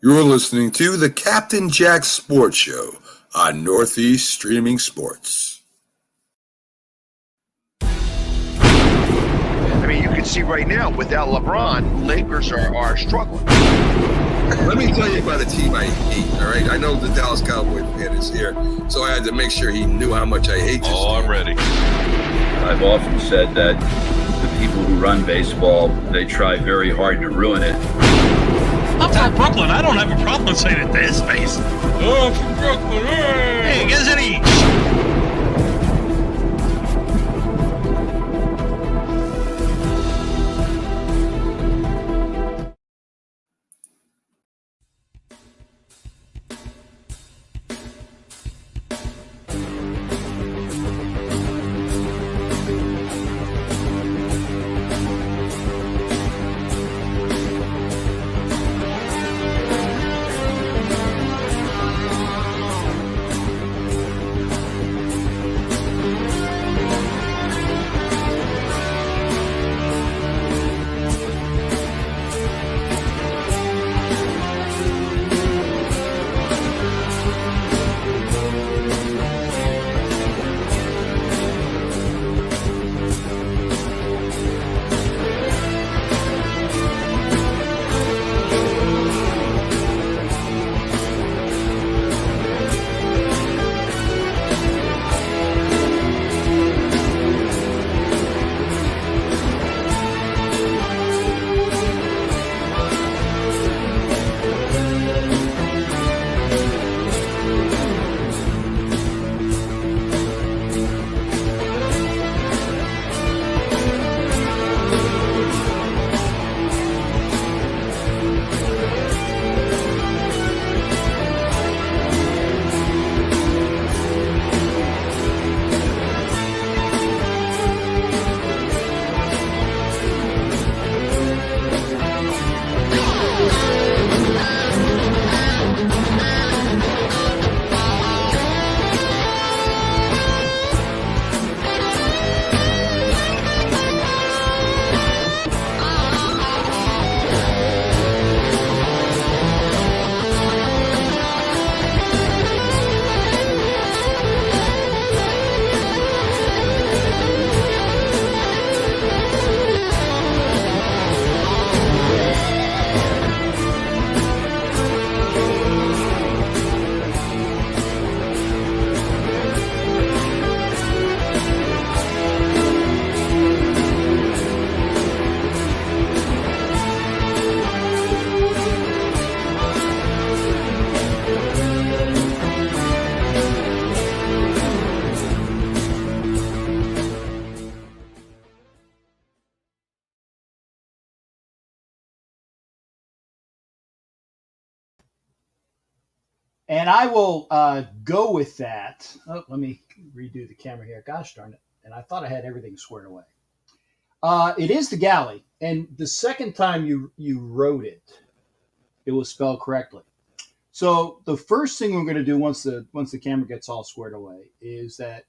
You're listening to the Captain Jack Sports Show on Northeast Streaming Sports. I mean, you can see right now, without LeBron, Lakers are struggling. Let me tell you about a team I hate, all right? I know the Dallas Cowboy fan is here, so I had to make sure he knew how much I hate this team. I'm ready. I've often said that the people who run baseball, they try very hard to ruin it. I'm from Brooklyn. I don't have a problem saying it to his face. Oh, I'm from Brooklyn. Hey, get us any. And I will go with that. Oh, let me redo the camera here. Gosh darn it. And I thought I had everything squared away. It is the galley. And the second time you wrote it, it was spelled correctly. So the first thing we're going to do once the camera gets all squared away is that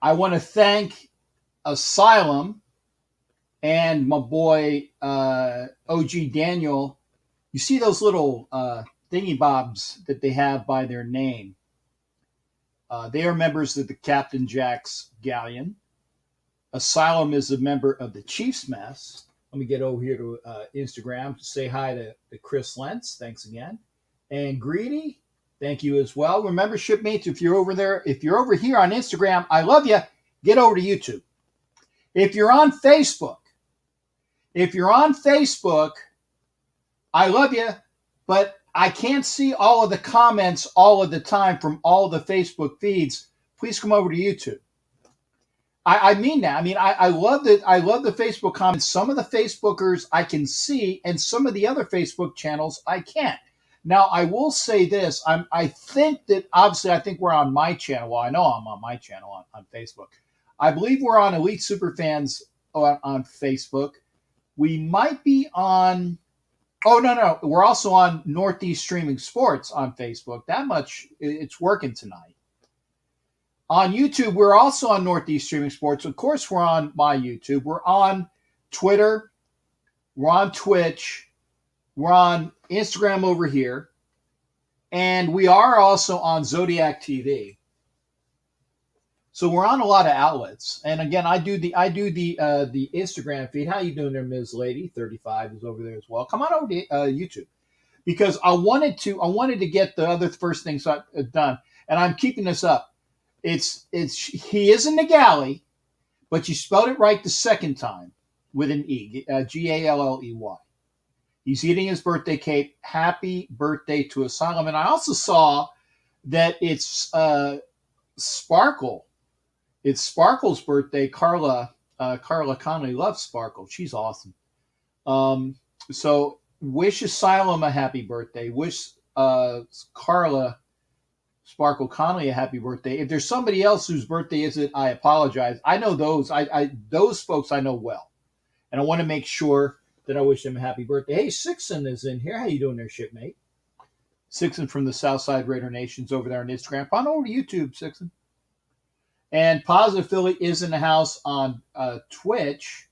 I want to thank Asylum and my boy OG Daniel. You see those little thingy bobs that they have by their name. They are members of the Captain Jack's Galleon. Asylum is a member of the Chief's Mess. Let me get over here to Instagram to say hi to Chris Lentz. Thanks again. And Greedy, thank you as well. Remember, shipmates, if you're over there, if you're over here on Instagram, I love you. Get over to YouTube. If you're on Facebook, I love you, but I can't see all of the comments all of the time from all of the Facebook feeds. Please come over to YouTube. I mean that. I mean, I love that. I love the Facebook comments. Some of the Facebookers I can see, and some of the other Facebook channels I can't. Now, I will say this. I think that, obviously, I think we're on my channel. Well, I know I'm on my channel on Facebook. I believe we're on Elite Superfans on Facebook. We might be on... Oh, no. We're also on Northeast Streaming Sports on Facebook. That much, it's working tonight. On YouTube, we're also on Northeast Streaming Sports. Of course, we're on my YouTube. We're on Twitter. We're on Twitch. We're on Instagram over here. And we are also on Zodiac TV. So we're on a lot of outlets. And again, I do the Instagram feed. How you doing there, Ms. Lady? 35 is over there as well. Come on over to YouTube. Because I wanted to get the other first things done. And I'm keeping this up. He is in the galley, but you spelled it right the second time with an E, Galley. He's eating his birthday cake. Happy birthday to Asylum. And I also saw that it's Sparkle. It's Sparkle's birthday. Carla Connolly loves Sparkle. She's awesome. So wish Asylum a happy birthday. Wish Carla Sparkle Connolly a happy birthday. If there's somebody else whose birthday is it, I apologize. I know those. Those folks I know well. And I want to make sure that I wish them a happy birthday. Hey, Sixon is in here. How you doing there, shipmate? Sixon from the Southside Raider Nation's over there on Instagram. On over to YouTube, Sixon. And Positive Philly is in the house on Twitch.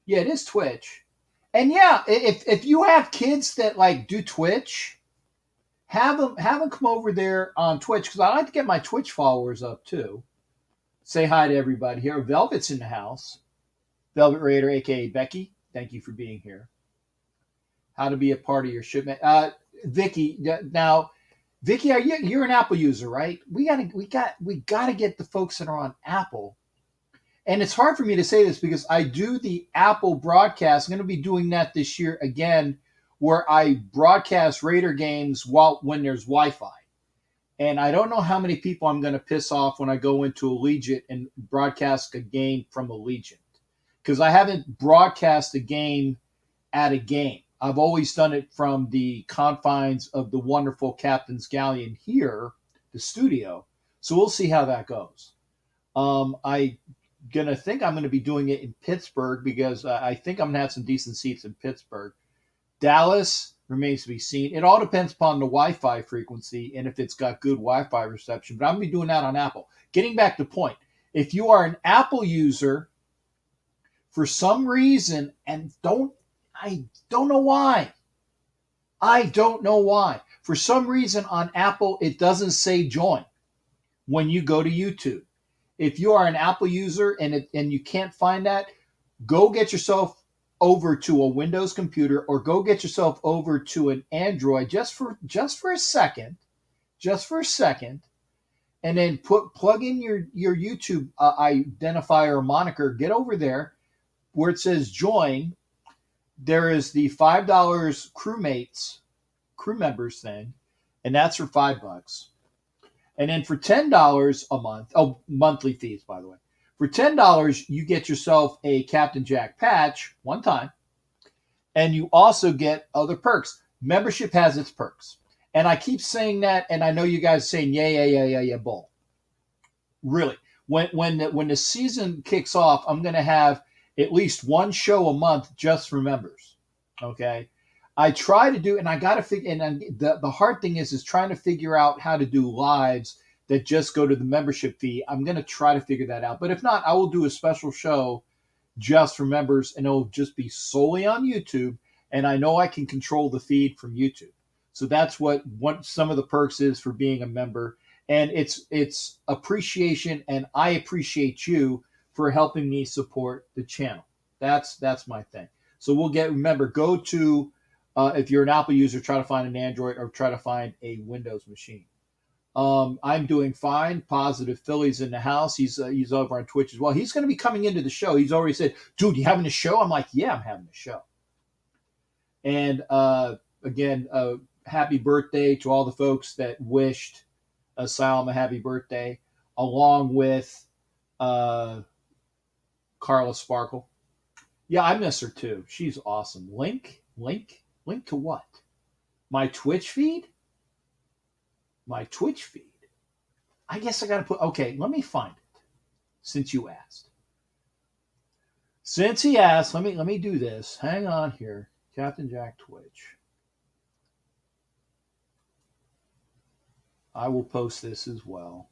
Yeah, it is Twitch. And yeah, if you have kids that like do Twitch, have them come over there on Twitch, because I like to get my Twitch followers up too. Say hi to everybody here. Velvet's in the house. Velvet Raider, aka Becky. Thank you for being here. How to be a part of your shipment. Vicky, now, Vicky, you're an Apple user, right? We gotta get the folks that are on Apple. And it's hard for me to say this because I do the Apple broadcast. I'm going to be doing that this year again, where I broadcast Raider games when there's Wi-Fi. And I don't know how many people I'm going to piss off when I go into Allegiant and broadcast a game from Allegiant. Because I haven't broadcast a game at a game. I've always done it from the confines of the wonderful Captain's Galleon here, the studio. So we'll see how that goes. I'm going to be doing it in Pittsburgh because I think I'm going to have some decent seats in Pittsburgh. Dallas remains to be seen. It all depends upon the Wi-Fi frequency and if it's got good Wi-Fi reception. But I'm going to be doing that on Apple. Getting back to the point, if you are an Apple user, for some reason, and I don't know why. For some reason on Apple, it doesn't say join when you go to YouTube. If you are an Apple user and you can't find that, go get yourself over to a Windows computer or go get yourself over to an Android just for a second, and then plug in your YouTube identifier or moniker. Get over there where it says join. There is the $5 crew members thing, and that's for $5. And then for $10 a month, monthly fees, by the way. For $10, you get yourself a Captain Jack patch one time, and you also get other perks. Membership has its perks. And I keep saying that, and I know you guys are saying, yeah, bull. Really. When the season kicks off, I'm going to have at least one show a month just for members. Okay. I try to do, and I got to figure, and the hard thing is trying to figure out how to do lives that just go to the membership fee. I'm going to try to figure that out. But if not, I will do a special show just for members, and it'll just be solely on YouTube. And I know I can control the feed from YouTube. So that's what some of the perks is for being a member. And it's appreciation, and I appreciate you for helping me support the channel. That's my thing. So remember, go to, if you're an Apple user, try to find an Android or try to find a Windows machine. I'm doing fine. Positive Philly's in the house. He's over on Twitch as well. He's going to be coming into the show. He's already said, dude, you having a show? I'm like, yeah, I'm having a show. And again, happy birthday to all the folks that wished Asylum a happy birthday, along with Carla Sparkle. Yeah, I miss her too. She's awesome. Link to what? My Twitch feed? My Twitch feed. I guess I got to put, okay, let me find it since you asked. Since he asked, let me do this. Hang on here. Captain Jack Twitch. I will post this as well.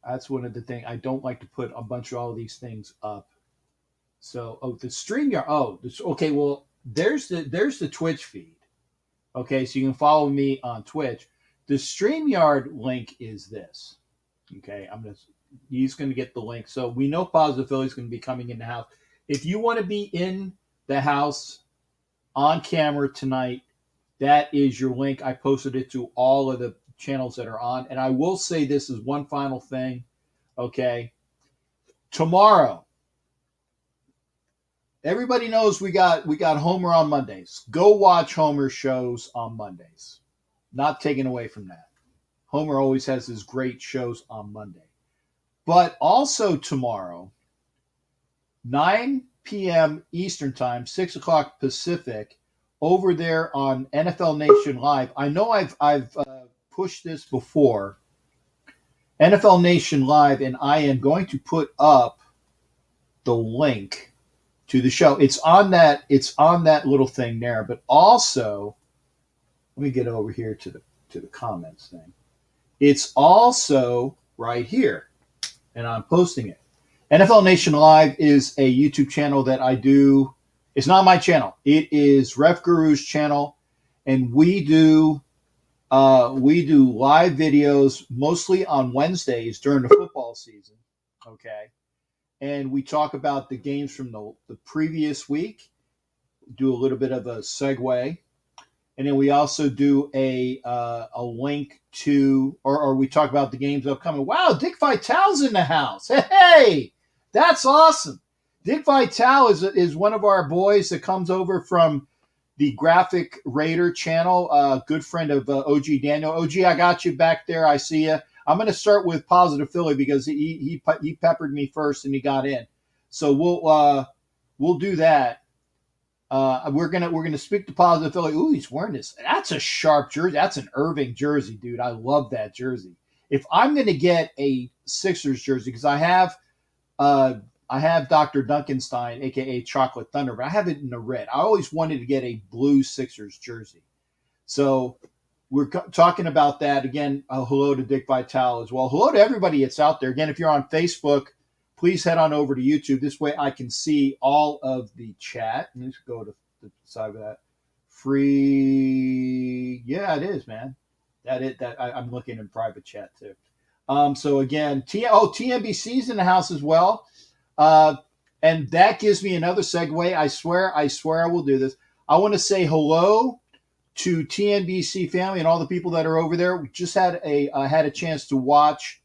That's one of the things. I don't like to put a bunch of all these things up. So, the StreamYard. Okay, well, there's the Twitch feed. Okay, so you can follow me on Twitch. The StreamYard link is this. Okay, he's gonna get the link. So we know Positive Philly's gonna be coming in the house. If you want to be in the house on camera tonight, that is your link. I posted it to all of the channels that are on. And I will say this is one final thing. Okay. Tomorrow, everybody knows we got Homer on Mondays. Go watch Homer's shows on Mondays. Not taken away from that. Homer always has his great shows on Monday. But also tomorrow, 9 p.m. Eastern Time, 6 o'clock Pacific, over there on NFL Nation Live. I know I've pushed this before. NFL Nation Live, and I am going to put up the link to the show. It's on that little thing there, but also let me get over here to the comments thing. It's also right here, and I'm posting it. NFL Nation Live is a YouTube channel that I do. It's not my channel. It is Ref Guru's channel, and we do live videos mostly on Wednesdays during the football season. Okay, and we talk about the games from the previous week. Do a little bit of a segue, and then we also do a link to, or we talk about the games upcoming. Wow, Dick Vitale's in the house. Hey, that's awesome. Dick Vitale is one of our boys that comes over from the Graphic Raider channel, good friend of OG Daniel. OG, I got you back there. I see you. I'm going to start with Positive Philly because he peppered me first and he got in. So we'll do that. We're gonna speak to Positive Philly. Ooh, he's wearing this. That's a sharp jersey. That's an Irving jersey, dude. I love that jersey. If I'm gonna get a Sixers jersey, because I have Dr. Duncanstein, aka Chocolate Thunder, but I have it in the red. I always wanted to get a blue Sixers jersey. So we're talking about that again. Hello to Dick Vitale as well. Hello to everybody that's out there. Again, if you're on Facebook, please head on over to YouTube. This way I can see all of the chat. Let's go to the side of that. Free. Yeah, it is, man. I'm looking in private chat too. So again, TNBC's in the house as well. And that gives me another segue. I swear I will do this. I want to say hello to TNBC family and all the people that are over there. We just had a chance to watch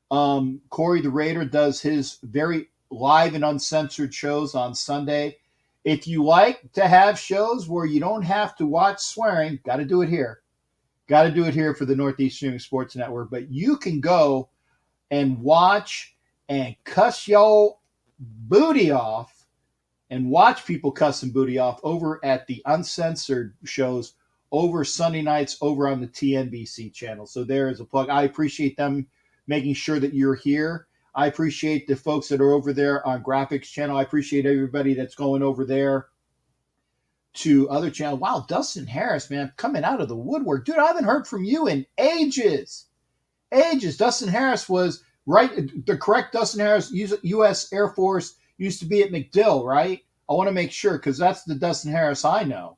Corey the Raider does his very live and uncensored shows on Sunday. If you like to have shows where you don't have to watch swearing, got to do it here. Got to do it here for the Northeast Streaming Sports Network. But you can go and watch and cuss your booty off and watch people cuss and booty off over at the uncensored shows over Sunday nights over on the TNBC channel. So there is a plug. I appreciate them making sure that you're here. I appreciate the folks that are over there on Graphics channel. I appreciate everybody that's going over there to other channels. Wow, Dustin Harris, man, coming out of the woodwork. Dude, I haven't heard from you in ages. Dustin Harris was right. The correct Dustin Harris, U.S. Air Force, used to be at MacDill, right? I want to make sure because that's the Dustin Harris I know.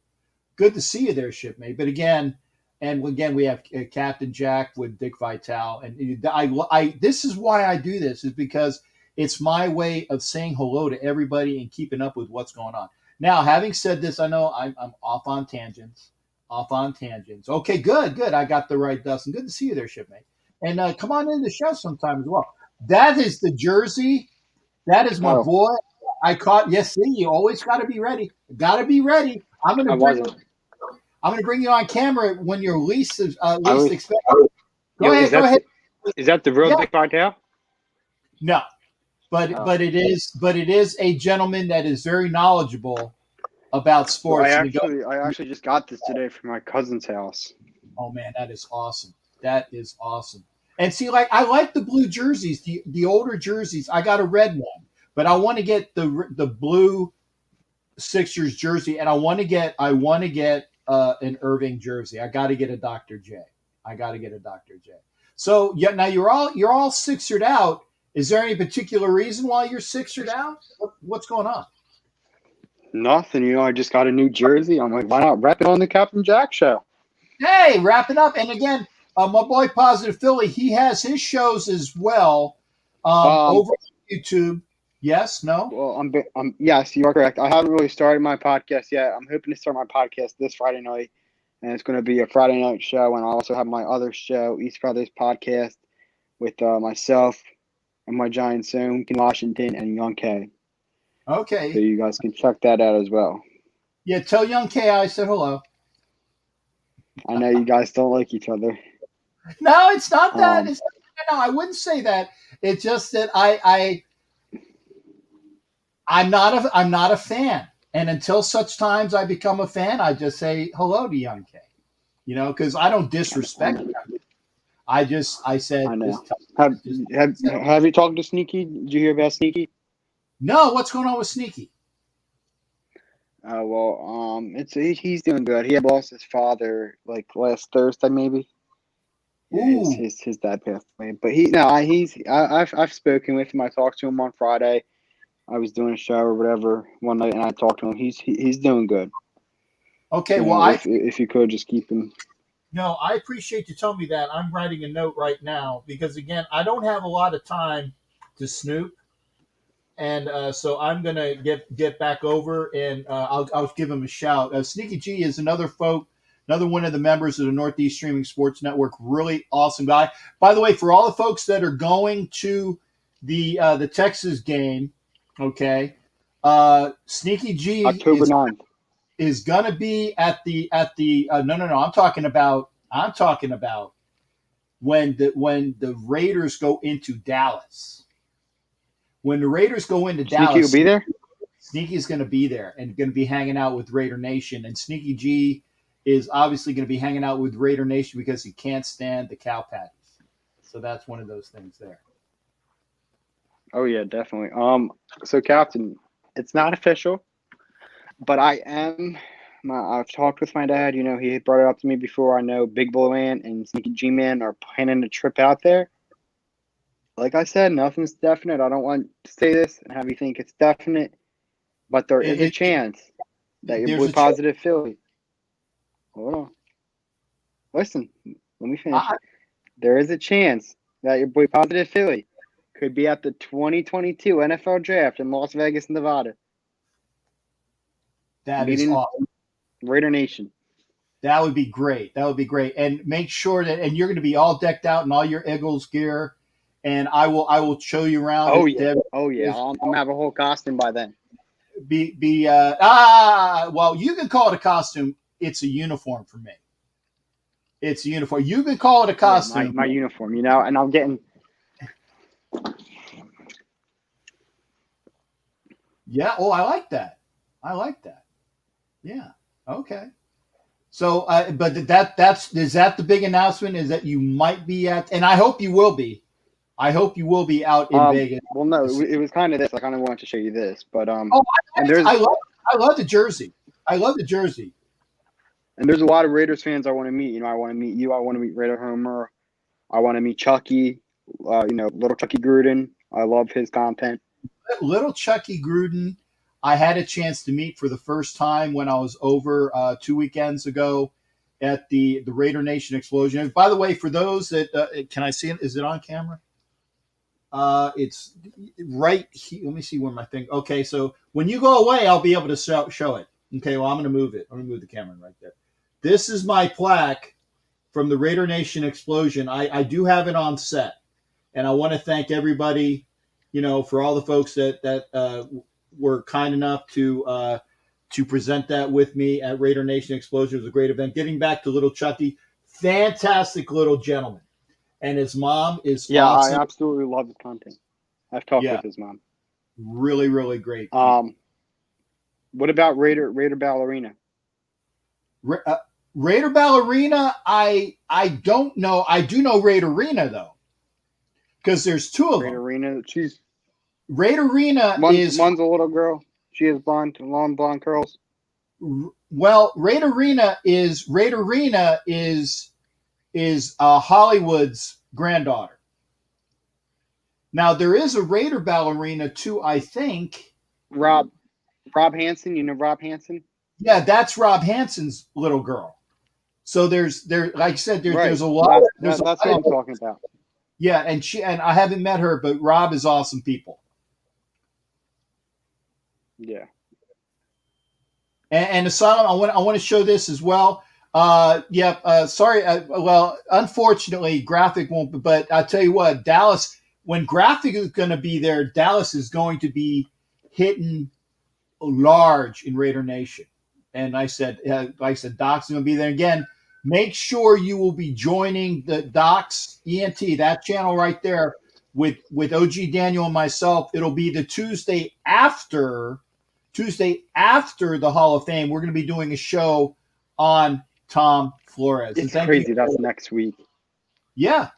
Good to see you there, shipmate. But again, we have Captain Jack with Dick Vitale. And I this is why I do this, is because it's my way of saying hello to everybody and keeping up with what's going on. Now, having said this, I know I'm off on tangents. Okay, good. I got the right Dustin. Good to see you there, shipmate. And come on in the show sometime as well. That is the jersey. That is my boy. I caught. Yes, see, you always got to be ready. Got to be ready. I'm going to bring you on camera when you're least expected. Go ahead. Is that the real Dick Vitale? No, but it is a gentleman that is very knowledgeable about sports. Well, I actually just got this today from my cousin's house. Oh man, that is awesome. And see, I like the blue jerseys, the older jerseys. I got a red one, but I want to get the blue Sixers jersey, and I want to get an Irving jersey. I got to get a Dr. J. So yeah, now you're all Sixered out. Is there any particular reason why you're Sixered out? What's going on? Nothing. I just got a new jersey. I'm like, why not rep it on the Captain Jack show? Hey, wrap it up. And again, my boy Positive Philly, he has his shows as well over on YouTube. Yes, no? Well, yes, you are correct. I haven't really started my podcast yet. I'm hoping to start my podcast this Friday night, and it's going to be a Friday night show. And I also have my other show, East Brothers Podcast, with myself and my giant son, King Washington, and Young K. Okay. So you guys can check that out as well. Yeah, tell Young K I said hello. I know you guys don't like each other. No, it's not that. No, I wouldn't say that. It's just that I'm not a fan, and until such times I become a fan, I just say hello to Young K. Because I don't disrespect him. I said. I know. Have you talked to Sneaky? Did you hear about Sneaky? No, what's going on with Sneaky? He's doing good. He had lost his father like last Thursday, maybe. Yeah, his dad passed away, but I've spoken with him. I talked to him on Friday. I was doing a show or whatever one night, and I talked to him. He's doing good. Okay, if you could just keep him. No, I appreciate you telling me that. I'm writing a note right now because again, I don't have a lot of time to snoop. And so I'm gonna get back over, and I'll give him a shout. Sneaky G is another one of the members of the Northeast Streaming Sports Network. Really awesome guy. By the way, for all the folks that are going to the Texas game, okay, Sneaky G October 9th is gonna be at the no. I'm talking about when the Raiders go into Dallas. When the Raiders go into Dallas, Sneaky will be there? Sneaky's going to be there and going to be hanging out with Raider Nation. And Sneaky G is obviously going to be hanging out with Raider Nation because he can't stand the cow patties. So that's one of those things there. Oh, yeah, definitely. So, Captain, it's not official, but I've talked with my dad. He had brought it up to me before. I know Big Blue Man and Sneaky G Man are planning a trip out there. Like I said, nothing's definite. I don't want to say this and have you think it's definite, but there is a chance that your boy Positive Philly. Hold on. Listen, let me finish. There is a chance that your boy Positive Philly could be at the 2022 NFL Draft in Las Vegas, Nevada. That is awesome. Raider Nation. That would be great. And make sure that you're going to be all decked out in all your Eagles gear. And I will show you around. Oh yeah, I'm gonna have a whole costume by then. Well, you can call it a costume. It's a uniform for me. It's a uniform. You can call it a costume. Yeah, my uniform, and I'm getting. Yeah. Oh, I like that. Yeah. Okay. So, but is that the big announcement? Is that you might be at, and I hope you will be. I hope you will be out in Vegas. Well, no, it was kind of this. I kind of wanted to show you this, but I love the jersey. I love the jersey. And there's a lot of Raiders fans I want to meet. I want to meet you. I want to meet Raider Homer. I want to meet Chucky. Little Chucky Gruden. I love his content. Little Chucky Gruden, I had a chance to meet for the first time when I was over 2 weekends ago at the Raider Nation Explosion. And by the way, for those that can I see it? Is it on camera? It's right here. Let me see where my thing. Okay, so when you go away, I'll be able to show it. Okay, well, I'm going to move it. I'm going to move the camera right there. This is my plaque from the Raider Nation Explosion. I do have it on set, and I want to thank everybody, for all the folks that were kind enough to present that with me at Raider Nation Explosion. It was a great event. Getting back to little Chucky, fantastic little gentleman. And his mom is awesome. I absolutely love his content. I've talked with his mom. Really, really great. What about Raider Ballerina? Raider Ballerina, I don't know. I do know Raiderina though, because there's two of them. Raiderina is one's a little girl. She has long blonde curls. Well, Raiderina is Hollywood's granddaughter. Now there is a Raider Ballerina too, I think. Rob, Rob Hansen. You know Rob Hansen? Yeah, that's Rob Hansen's little girl. So like I said, Right. there's a lot. That's what I'm talking about. Yeah, and I haven't met her, but Rob is awesome people. Yeah. And Asylum, I want to show this as well. Sorry. Well, unfortunately, Graphic won't. But I tell you what, Dallas. When Graphic is going to be there, Dallas is going to be hitting large in Raider Nation. And I said, Doc's going to be there again. Make sure you will be joining the Doc's ENT, that channel right there, with OG Daniel and myself. It'll be the Tuesday after the Hall of Fame. We're going to be doing a show on Tom Flores. It's crazy. That's next week. Yeah.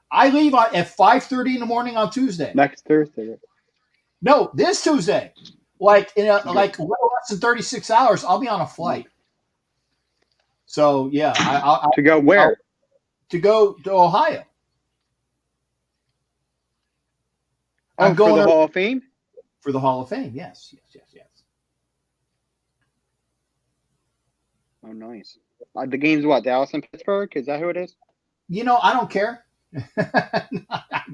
I leave at 5:30 in the morning on Tuesday. Next Thursday. No, this Tuesday. Like less than 36 hours, I'll be on a flight. So yeah, to go where? To go to Ohio. I'm going for the Hall of Fame. For the Hall of Fame, yes. Oh, nice. The game's what? Dallas and Pittsburgh? Is that who it is? I don't care. I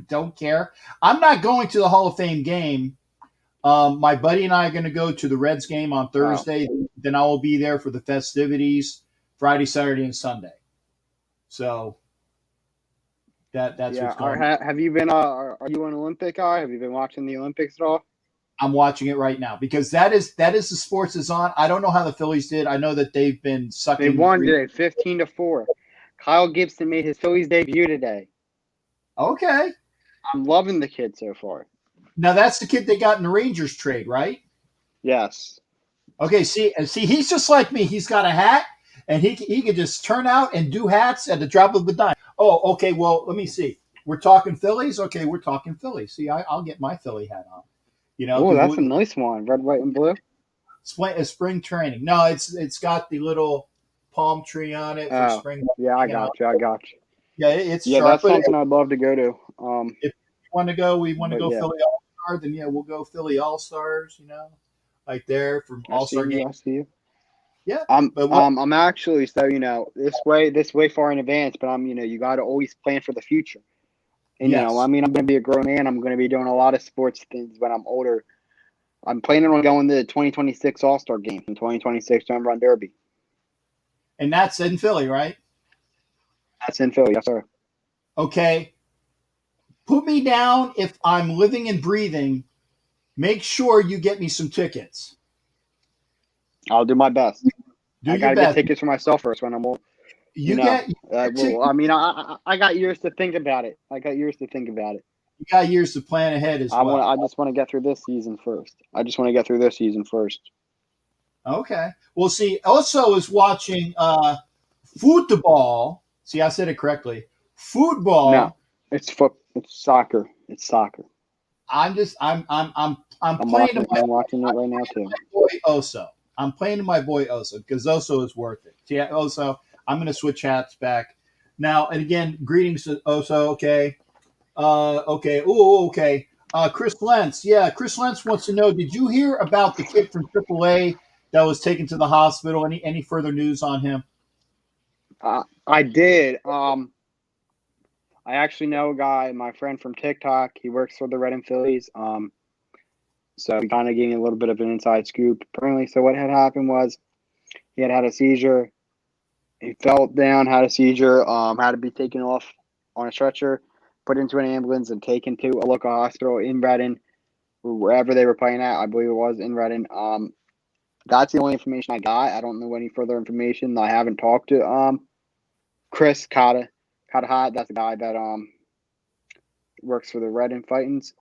don't care. I'm not going to the Hall of Fame game. My buddy and I are going to go to the Reds game on Thursday. Wow. Then I will be there for the festivities Friday, Saturday, and Sunday. So that's what's going on. Have you been? Are you an Olympic guy? Have you been watching the Olympics at all? I'm watching it right now because that is the sports is on. I don't know how the Phillies did. I know that they've been sucking. They won today, 15-4. Kyle Gibson made his Phillies debut today. Okay. I'm loving the kid so far. Now that's the kid they got in the Rangers trade, right? Yes. Okay. See, he's just like me. He's got a hat, and he can just turn out and do hats at the drop of a dime. Oh, okay. Well, let me see. We're talking Phillies. Okay, we're talking Phillies. See, I'll get my Philly hat on. Oh, that's a nice one. Red, white, and blue. Spring training. No, it's got the little palm tree on it for spring. Yeah, I got you. Yeah, it's sharp, that's something I'd love to go to. If we want to go Philly All-Star, then we we'll go Philly All-Stars, like there from All-Star game. I see you. Yeah. I'm actually, so, this way far in advance, but you got to always plan for the future. And, yes. I'm going to be a grown man. I'm going to be doing a lot of sports things when I'm older. I'm planning on going to the 2026 All-Star game and 2026 Home Run Derby. And that's in Philly, right? That's in Philly, yes, sir. Okay. Put me down if I'm living and breathing. Make sure you get me some tickets. I'll do my best. I got to get tickets for myself first when I'm old. I got years to think about it. You got years to plan ahead as well. I just want to get through this season first. Okay. Well, see, also is watching football. See, I said it correctly. Football. No, it's soccer. It's soccer. I'm playing. I'm watching it right now too. Boy Oso. I'm playing to my boy Oso because Oso is worth it. See, Oso. I'm going to switch hats back now. And again, greetings to Oso. Okay. Okay. Ooh, okay. Chris Lentz. Yeah, Chris Lentz wants to know, did you hear about the kid from AAA that was taken to the hospital? Any further news on him? I did. I actually know a guy, my friend from TikTok. He works for the Red and Phillies. So he kind of gave me a little bit of an inside scoop. Apparently, so what had happened was he had a seizure. He fell down, had a seizure, had to be taken off on a stretcher, put into an ambulance, and taken to a local hospital in Redden, wherever they were playing at. I believe it was in Redden. That's the only information I got. I don't know any further information. I haven't talked to Chris Kata. That's the guy that works for the Redden Fightins.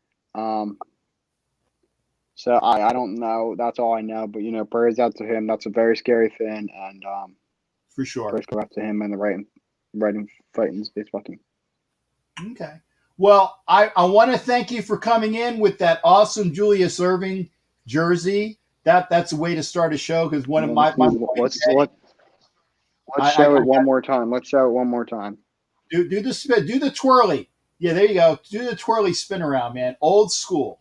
So I don't know. That's all I know. But prayers out to him. That's a very scary thing, and for sure. Prayers go out to him and the Redden Fightins baseball team. Okay. Well, I want to thank you for coming in with that awesome Julius Erving jersey. That's a way to start a show because one of my let's show it one more time. Let's show it one more time. Do the spin. Do the twirly. Yeah, there you go. Do the twirly spin around, man. Old school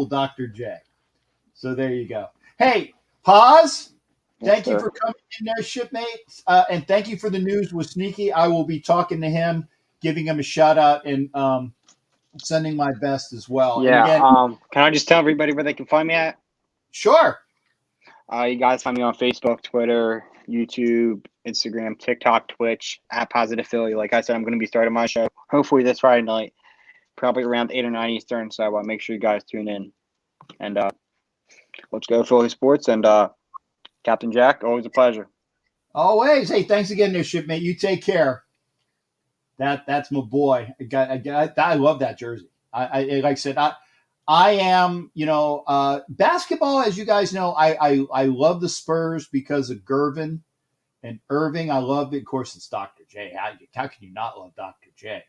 Dr. J. So there you go. Hey, Paz, thank you sir. for coming in there, shipmate. And thank you for the news with Sneaky. I will be talking to him, giving him a shout out, and sending my best as well. And Yeah. again, Can I just tell everybody where they can find me at? sure. You guys find me on Facebook, Twitter, YouTube, Instagram, TikTok, Twitch, at Positive Philly. Like I said, I'm going to be starting my show hopefully this Friday night, probably around 8 or 9 Eastern. So make sure you guys tune in. And let's go Philly sports. And Captain Jack, always a pleasure. Always. Hey, thanks again, there, shipmate. You take care. That's my boy. I love that jersey. I like I said, I am, basketball, as you guys know, I love the Spurs because of Gervin and Irving. I love it. Of course, it's Dr. J. How can you not love Dr. J?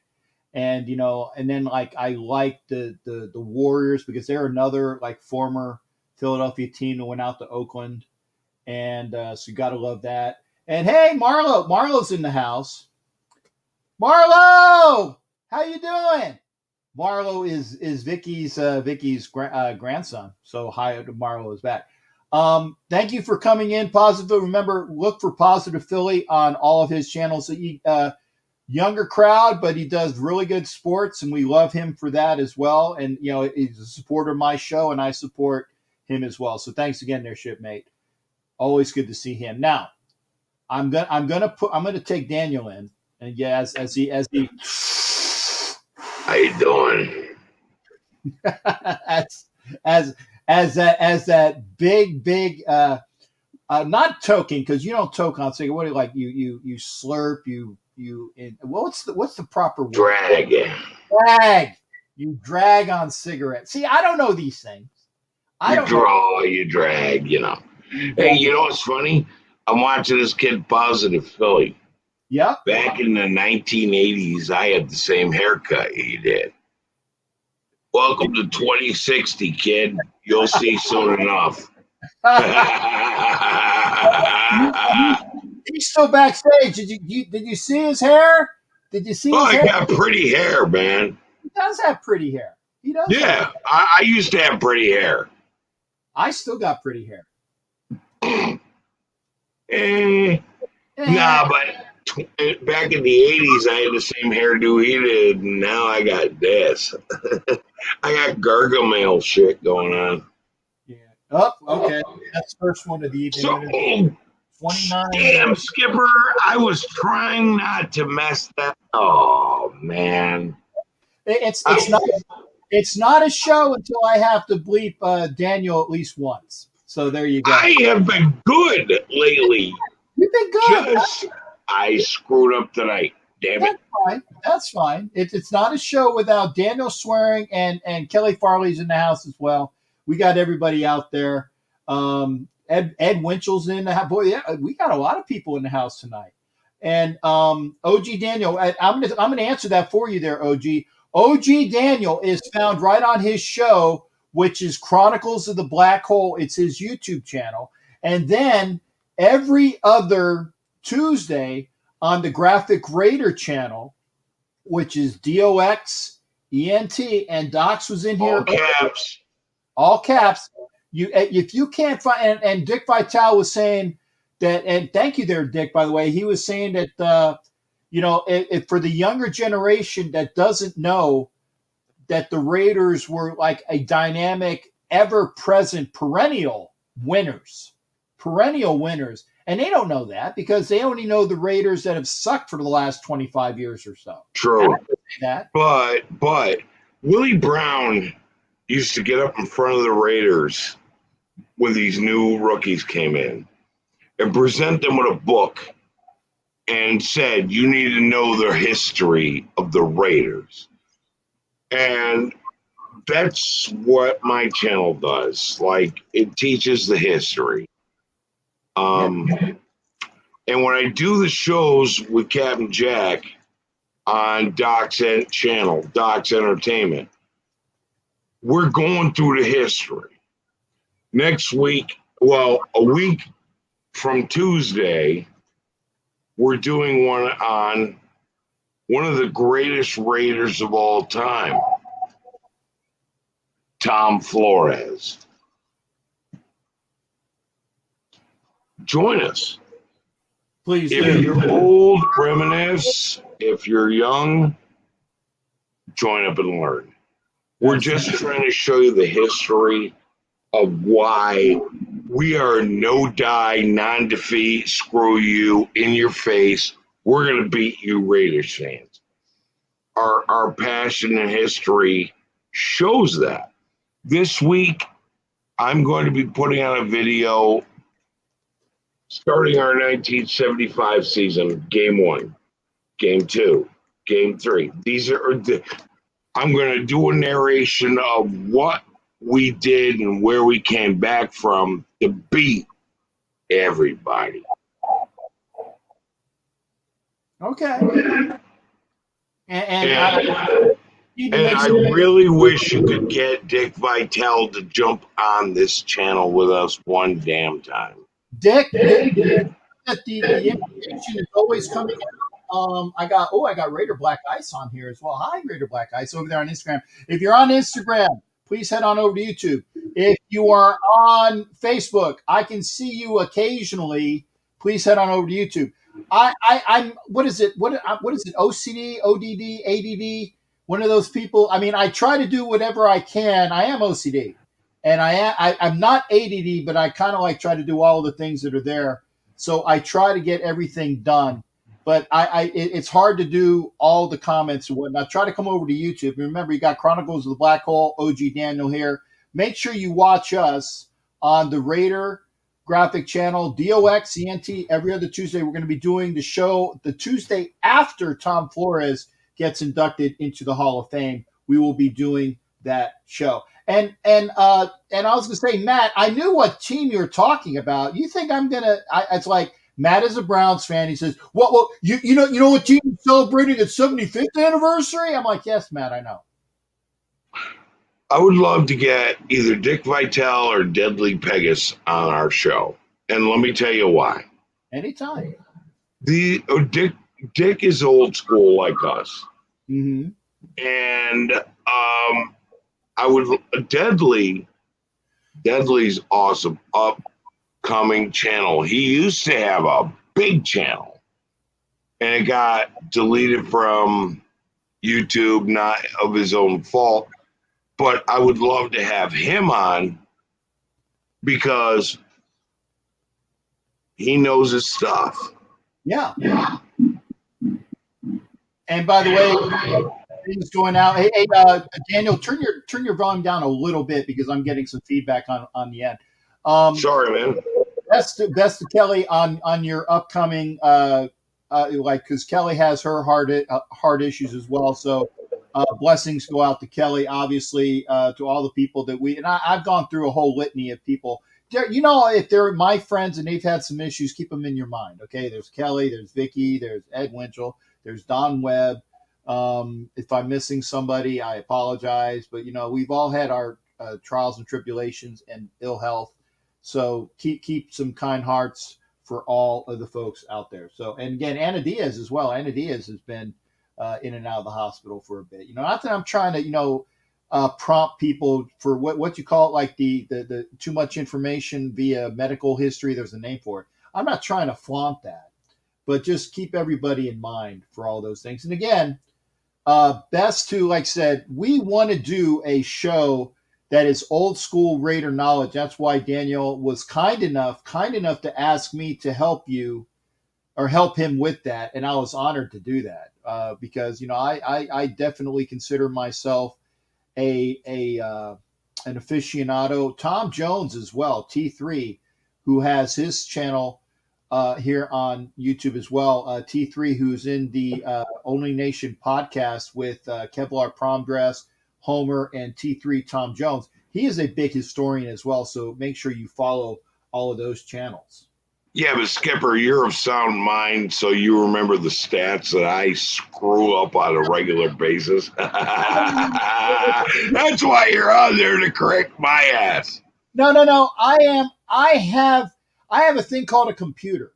And, and then like I like the Warriors because they're another like former Philadelphia team that went out to Oakland. And so you got to love that. And hey, Marlo's in the house. Marlo, how you doing? Marlo is Vicky's grandson. So hi, Marlo is back. Thank you for coming in, Positive. Remember, look for Positive Philly on all of his channels. Younger crowd, but he does really good sports, and we love him for that as well. And he's a supporter of my show, and I support him as well. So thanks again, there, shipmate. Always good to see him. Now, I'm gonna take Daniel in, and yeah, as he. How you doing? as that big not toking, because you don't toke on cigarette. What do you like? You slurp, what's the proper word? Drag. You drag on cigarettes. See, I don't know these things. You drag, Hey, you know what's funny? I'm watching this kid, Positive Philly. Yeah. Back in the 1980s, I had the same haircut he did. Welcome to 2060, kid. You'll see soon enough. He's still backstage. Did you see his hair? Did you see his hair? I got pretty hair, man. He does have pretty hair. He does. Yeah, I used to have pretty hair. I still got pretty hair. Nah, but back in the 80s, I had the same hairdo he did, and now I got this. I got Gargamel shit going on. Yeah. Oh, okay. That's the first one of the evening. 29. Damn, Skipper, I was trying not to mess that. Oh, man. It's not a show until I have to bleep Daniel at least once. So there you go. I have been good lately. You've been good. I screwed up tonight. Damn it. That's fine. It's not a show without Daniel swearing and Kelly Farley's in the house as well. We got everybody out there. Ed Winchel's in the house. Boy, yeah, we got a lot of people in the house tonight. And OG Daniel, I'm gonna answer that for you there, OG. OG Daniel is found right on his show, which is Chronicles of the Black Hole. It's his YouTube channel. And then every other Tuesday on the Graphic Raider channel, which is DOX, ENT, and Docs was in here. All caps. If you can't find, and Dick Vitale was saying that, and thank you there, Dick, by the way. He was saying that, if for the younger generation that doesn't know that the Raiders were like a dynamic, ever-present, perennial winners. And they don't know that because they only know the Raiders that have sucked for the last 25 years or so. True. That. But Willie Brown used to get up in front of the Raiders when these new rookies came in and present them with a book and said, you need to know the history of the Raiders. And that's what my channel does. Like, it teaches the history. And when I do the shows with Captain Jack on Doc's channel, Doc's Entertainment, we're going through the history. Next week, a week from Tuesday, we're doing one on one of the greatest Raiders of all time, Tom Flores. join us. Please If do. you're old, reminisce. If you're young, join up and learn. We're just trying to show you the history of why we are no die, non-defeat, screw you, in your face. We're going to beat you, Raiders fans. Our passion and history shows that. This week, I'm going to be putting out a video starting our 1975 season, Game 1, Game 2, Game 3. I'm going to do a narration of what we did and where we came back from to beat everybody. Okay. And I really wish you could get Dick Vitale to jump on this channel with us one damn time. Dick, the information is always coming out. I got Raider Black Ice on here as well. Hi, Raider Black Ice over there on Instagram. If you're on Instagram, please head on over to YouTube. If you are on Facebook, I can see you occasionally. Please head on over to YouTube. I'm what is it? What is it? OCD, ODD, ADD? One of those people. I mean, I try to do whatever I can. I am OCD, and I'm not ADD, but I kind of like try to do all the things that are there. So I try to get everything done. But it's hard to do all the comments and whatnot. Try to come over to YouTube. Remember, you got Chronicles of the Black Hole, OG Daniel here. Make sure you watch us on the Raider Graphic channel, DOX, CNT, every other Tuesday. We're going to be doing the show the Tuesday after Tom Flores gets inducted into the Hall of Fame. We will be doing that show. And I was going to say, Matt, I knew what team you're talking about. You think I'm going to – it's like – Matt is a Browns fan. He says, "Well, you know what team is celebrating its 75th anniversary?" I'm like, "Yes, Matt, I know." I would love to get either Dick Vitale or Deadly Pegasus on our show, and let me tell you why. Anytime. Dick is old school like us, Mm-hmm. and I would Deadly's awesome. Upcoming channel. He used to have a big channel and it got deleted from YouTube, not of his own fault, but I would love to have him on because he knows his stuff. Yeah. And by the way, things going out. Hey, Daniel, turn your volume down a little bit because I'm getting some feedback on the end. Sorry, man. Best to Kelly on your upcoming because Kelly has her heart issues as well. So blessings go out to Kelly, obviously, to all the people that I've gone through a whole litany of people. If they're my friends and they've had some issues, keep them in your mind. Okay, there's Kelly, there's Vicky, there's Ed Winchell, there's Don Webb. If I'm missing somebody, I apologize, but we've all had our trials and tribulations and ill health. So keep some kind hearts for all of the folks out there. So, and again, Anna Diaz as well. Anna Diaz has been in and out of the hospital for a bit. Not that I'm trying to, prompt people for what you call it, like the too much information via medical history. There's a name for it. I'm not trying to flaunt that, but just keep everybody in mind for all those things. And again, best to, like I said, we want to do a show that is old school Raider knowledge. That's why Daniel was kind enough to ask me to help you or help him with that. And I was honored to do that because, I definitely consider myself an aficionado. Tom Jones as well, T3, who has his channel here on YouTube as well. T3, who's in the Only Nation podcast with Kevlar Prom Dress, Homer, and T3 Tom Jones. He is a big historian as well, so make sure you follow all of those channels. Yeah, but Skipper, you're of sound mind, so you remember the stats that I screw up on a regular basis. That's why you're on there to correct my ass. No. I have a thing called a computer.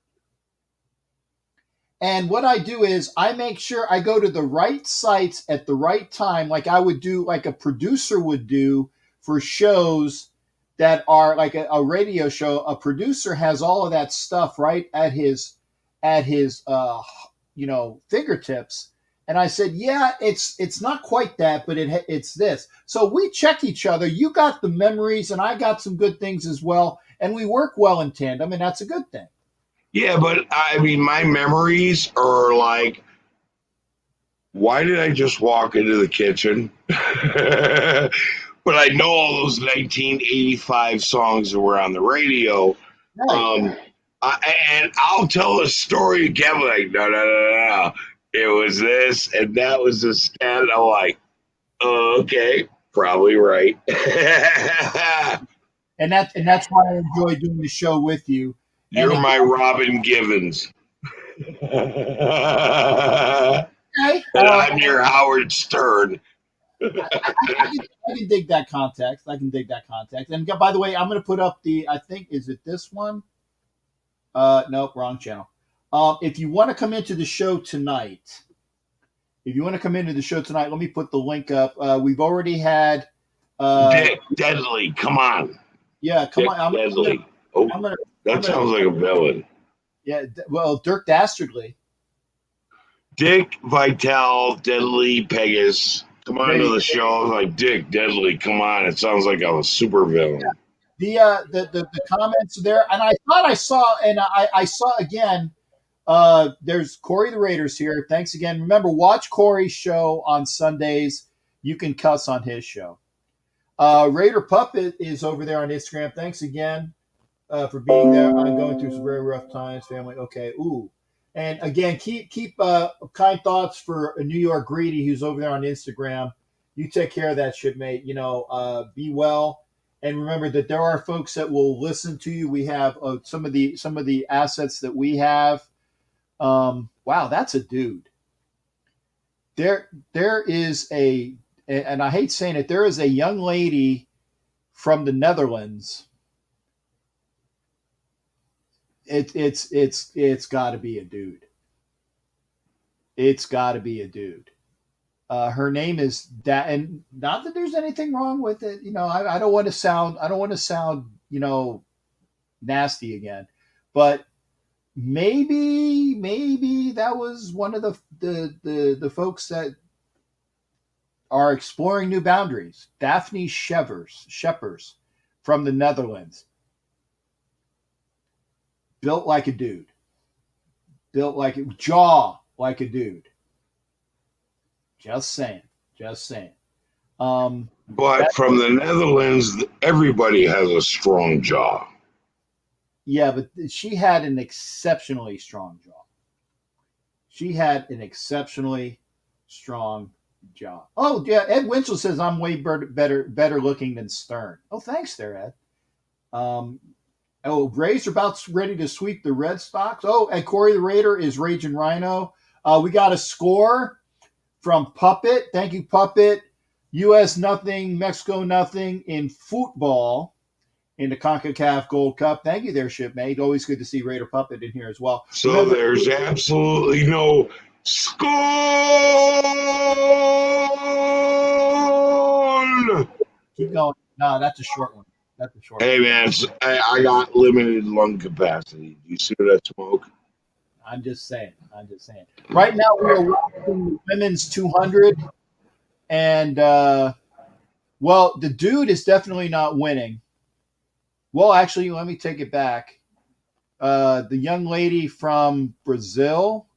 And what I do is I make sure I go to the right sites at the right time, like I would do, like a producer would do for shows that are like a radio show. A producer has all of that stuff right at his fingertips. And I said, yeah, it's not quite that, but it's this. So we check each other. You got the memories, and I got some good things as well, and we work well in tandem, and that's a good thing. Yeah, but I mean, my memories are like, why did I just walk into the kitchen? But I know all those 1985 songs that were on the radio. Right. And I'll tell a story again, like, no. It was this, and that was the stat. I'm like, oh, okay, probably right. And that's why I enjoy doing the show with you. You're my Robin Givens. Okay. And I'm your Howard Stern. I can dig that context. And by the way, I'm going to put up I think, is it this one? Nope, wrong channel. If you want to come into the show tonight, let me put the link up. We've already had Dick Deadly. Come on. Yeah, come Dick on. Deadly. That sounds like a villain. Yeah, well, Dirk Dastardly. Dick Vitale, Deadly Pegasus. Come on to the show. Like, Dick Deadly. Come on. It sounds like I'm a super villain. Yeah. The comments there, and I thought I saw, and I saw again. There's Corey the Raiders here. Thanks again. Remember, watch Corey's show on Sundays. You can cuss on his show. Raider Puppet is over there on Instagram. Thanks again for being there. I'm going through some very rough times, family. Okay. Ooh. And again, keep kind thoughts for New York Greedy, who's over there on Instagram. You take care of that shit, mate. Be well. And remember that there are folks that will listen to you. We have some of the assets that we have. Wow, that's a dude. There is and I hate saying it, there is a young lady from the Netherlands. It's got to be a dude. It's got to be a dude. Her name is that, and not that there's anything wrong with it. I don't want to sound, nasty again, but maybe that was one of the folks that are exploring new boundaries. Daphne Scheppers from the Netherlands. Built like a dude. Jaw like a dude. Just saying. But from the Netherlands, everybody has a strong jaw. Yeah, but she had an exceptionally strong jaw. Oh, yeah. Ed Winchell says I'm way better looking than Stern. Oh, thanks there, Ed. Rays are about ready to sweep the Red Sox. Oh, and Corey the Raider is Raging Rhino. We got a score from Puppet. Thank you, Puppet. U.S. nothing, Mexico nothing in football in the CONCACAF Gold Cup. Thank you there, shipmate. Always good to see Raider Puppet in here as well. So there's absolutely no score. Keep going. No, that's a short one. Hey, man, I got limited lung capacity. You see that smoke? I'm just saying. Right now, we are watching the women's 200. And, the dude is definitely not winning. Well, actually, let me take it back. The young lady from Brazil,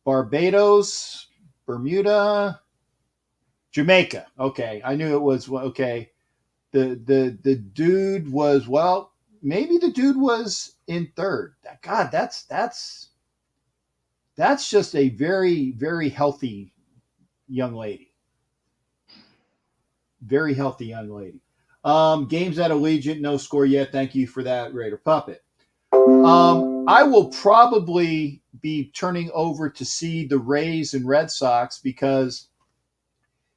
Barbados, Bermuda, Jamaica. Okay, I knew it was okay. The dude was, well, maybe the dude was in third. God, that's just a very, very healthy young lady. Very healthy young lady. Games at Allegiant, no score yet. Thank you for that, Raider Puppet. I will probably be turning over to see the Rays and Red Sox because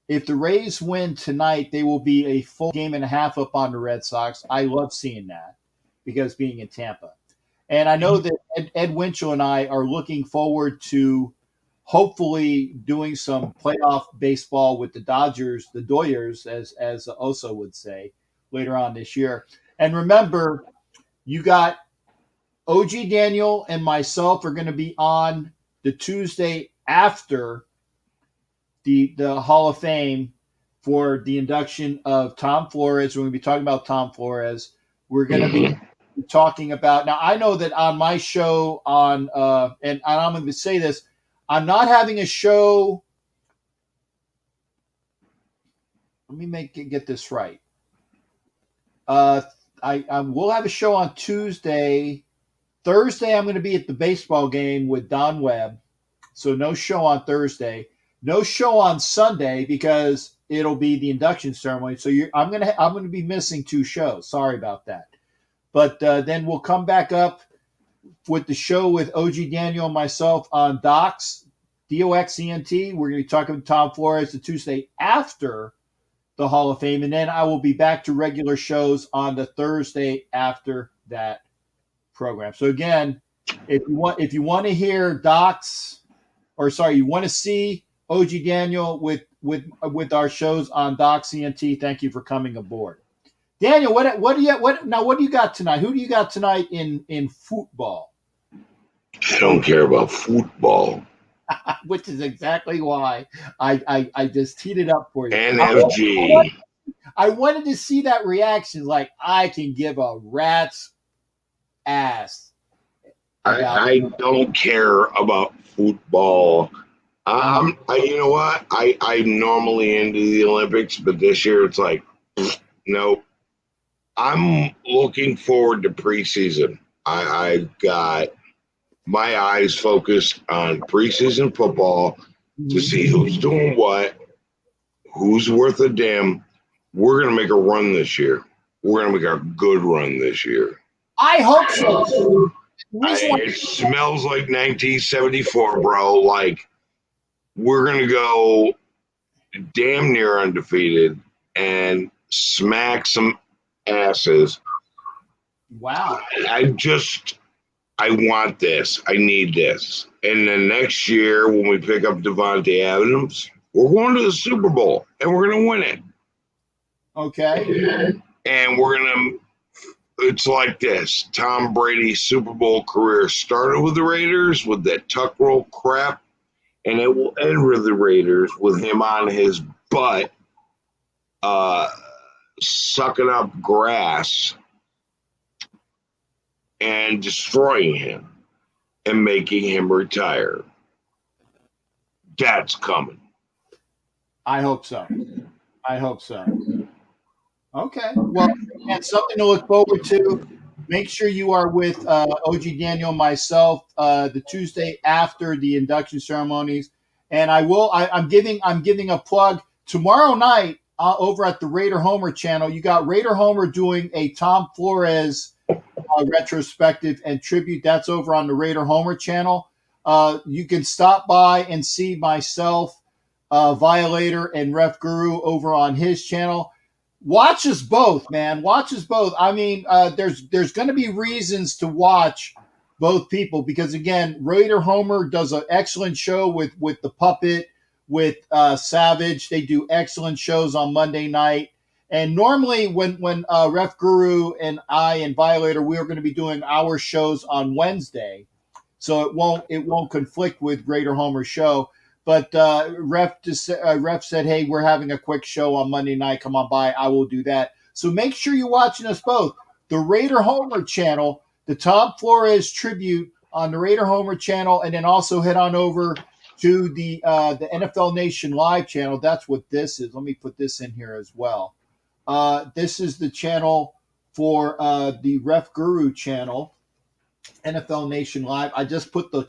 if the Rays win tonight, they will be a full game and a half up on the Red Sox. I love seeing that because being in Tampa. And I know that Ed Winchell and I are looking forward to hopefully doing some playoff baseball with the Dodgers, the Doyers, as Oso would say. later on this year. And remember, you got OG Daniel and myself are going to be on the Tuesday after the Hall of Fame for the induction of Tom Flores. We're going to be talking about Tom Flores. We're going to be talking about, now I know that on my show on, and I'm going to say this, I'm not having a show. Let me get this right. I will have a show on Tuesday. Thursday, I'm going to be at the baseball game with Don Webb. So no show on Thursday. No show on Sunday because it'll be the induction ceremony. So I'm going to be missing 2 shows. Sorry about that. But then we'll come back up with the show with OG Daniel and myself on Docs, DOXENT. We're going to be talking to Tom Flores the Tuesday after the Hall of Fame. And then I will be back to regular shows on the Thursday after that program. So again, if you want to hear Docs, or sorry, you want to see OG Daniel with our shows on DocCNT, thank you for coming aboard. Daniel, what do you got tonight? Who do you got tonight in football? I don't care about football. Which is exactly why I just teed it up for you. NFG. I wanted to see that reaction. Like, I can give a rat's ass. I don't care about football. You know what? I'm normally into the Olympics, but this year it's like, nope. I'm looking forward to preseason. I've got my eyes focused on preseason football to see who's doing what, who's worth a damn. We're going to make a run this year. We're going to make a good run this year. I hope so. It smells like 1974, bro. Like, we're going to go damn near undefeated and smack some asses. Wow. I want this. I need this. And then next year, when we pick up Devontae Adams, we're going to the Super Bowl, and we're going to win it. Okay. And it's like this. Tom Brady's Super Bowl career started with the Raiders with that tuck roll crap, and it will end with the Raiders with him on his butt sucking up grass and destroying him and making him retire. That's coming. I hope so. Okay. Well, and something to look forward to. Make sure you are with OG Daniel and myself the Tuesday after the induction ceremonies. And I'm giving a plug tomorrow night over at the Raider Homer channel. You got Raider Homer doing a Tom Flores retrospective and tribute. That's over on the Raider Homer channel. You can stop by and see myself, Violator, and Ref Guru over on his channel. Watch us both, man. Watch us both. I mean, there's going to be reasons to watch both people because, again, Raider Homer does an excellent show with the Puppet, with Savage. They do excellent shows on Monday night. And normally when Ref Guru and I and Violator, we are going to be doing our shows on Wednesday. So it won't conflict with Raider Homer's show. But Ref said, hey, we're having a quick show on Monday night. Come on by. I will do that. So make sure you're watching us both. The Raider Homer channel, the Tom Flores tribute on the Raider Homer channel, and then also head on over to the NFL Nation Live channel. That's what this is. Let me put this in here as well. This is the channel for the Ref Guru channel, NFL Nation Live. I just put the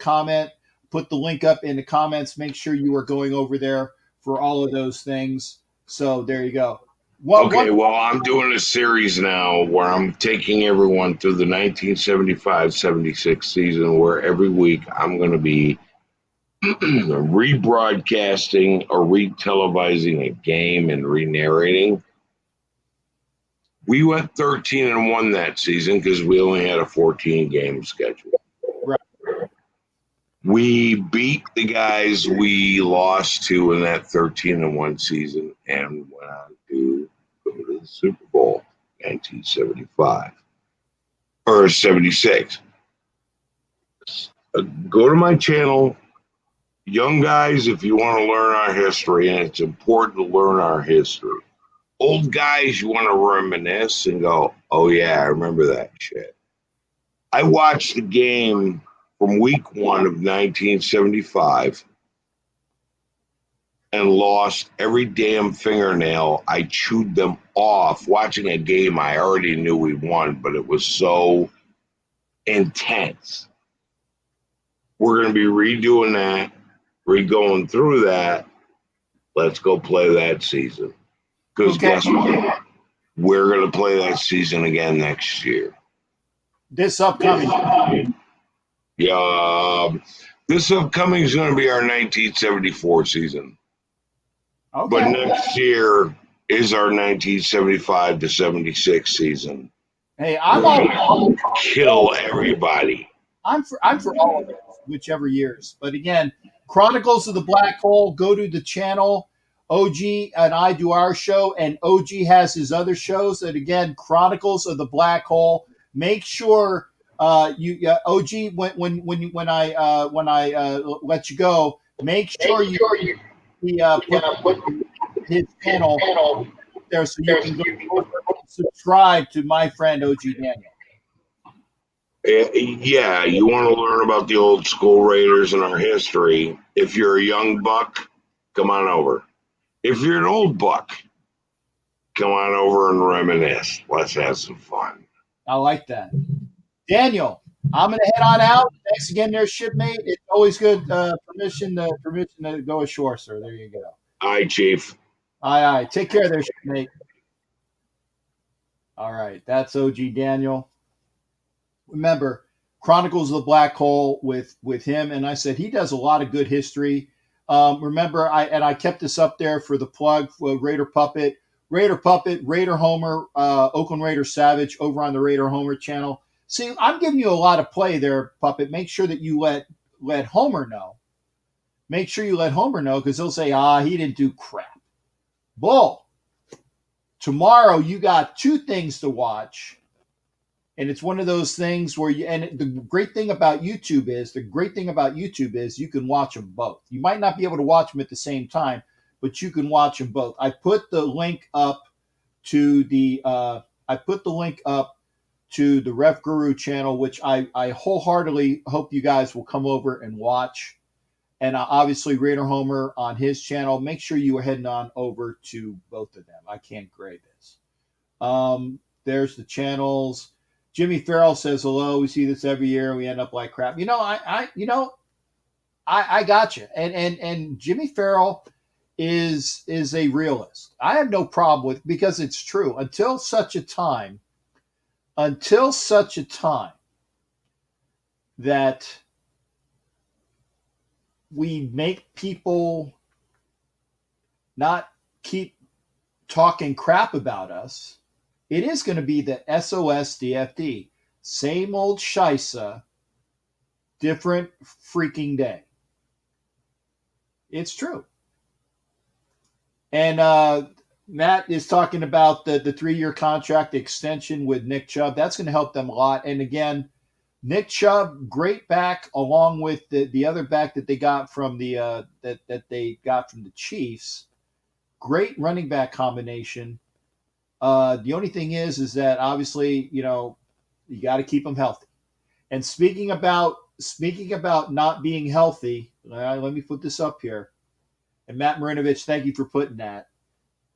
link up in the comments. Make sure you are going over there for all of those things. So there you go. Well, I'm doing a series now where I'm taking everyone through the 1975-76 season, where every week I'm going to be rebroadcasting or re-televising a game and re-narrating. We went 13-1 that season because we only had a 14-game schedule. Right. We beat the guys we lost to in that 13-1 season and went on to go to the Super Bowl. 1975 or 76. Go to my channel. Young guys, if you want to learn our history, and it's important to learn our history. Old guys, you want to reminisce and go, oh, yeah, I remember that shit. I watched the game from week 1 of 1975 and lost every damn fingernail. I chewed them off. Watching a game I already knew we won, but it was so intense. We're going to be redoing that, going through that. Let's go play that season. Because guess what? We're going to play that season again next year. This upcoming. Yeah. This upcoming is going to be our 1974 season. Okay. But next year is our 1975 to 76 season. Hey, I'm all kill everybody. I'm for all of it, whichever years. But again, Chronicles of the Black Hole, go to the channel. OG and I do our show, and OG has his other shows. And again, Chronicles of the Black Hole. Make sure you OG when I let you go, make sure you put his channel there so you can go subscribe to my friend OG Daniel. Yeah, you want to learn about the old school Raiders and our history. If you're a young buck, come on over. If you're an old buck, come on over and reminisce. Let's have some fun. I like that. Daniel, I'm going to head on out. Thanks again there, shipmate. It's always good permission to go ashore, sir. There you go. Aye, Chief. Aye. Take care there, shipmate. All right. That's OG Daniel. Remember, Chronicles of the Black Hole with him. And I said he does a lot of good history. Remember, I kept this up there for the plug for Raider Puppet, Raider Homer, Oakland Raider Savage over on the Raider Homer channel. See, I'm giving you a lot of play there, Puppet. Make sure that you let Homer know. Make sure you let Homer know, because he'll say, he didn't do crap. Bull. Tomorrow you got 2 things to watch. And it's one of those things where the great thing about YouTube is you can watch them both. You might not be able to watch them at the same time, but you can watch them both. I put the link up to the Ref Guru channel, which I wholeheartedly hope you guys will come over and watch. And obviously Raider Homer on his channel. Make sure you are heading on over to both of them. I can't grade this. There's the channels. Jimmy Farrell says hello. We see this every year. We end up like crap. I got you. And Jimmy Farrell is a realist. I have no problem with, because it's true. Until such a time that we make people not keep talking crap about us, it is going to be the SOS DFD. Same old shisa, different freaking day. It's true. And Matt is talking about the 3-year contract extension with Nick Chubb. That's going to help them a lot. And again, Nick Chubb, great back, along with the other back that they got from the Chiefs. Great running back combination. The only thing is that obviously, you got to keep them healthy. And speaking about not being healthy, let me put this up here. And Matt Marinovich, thank you for putting that.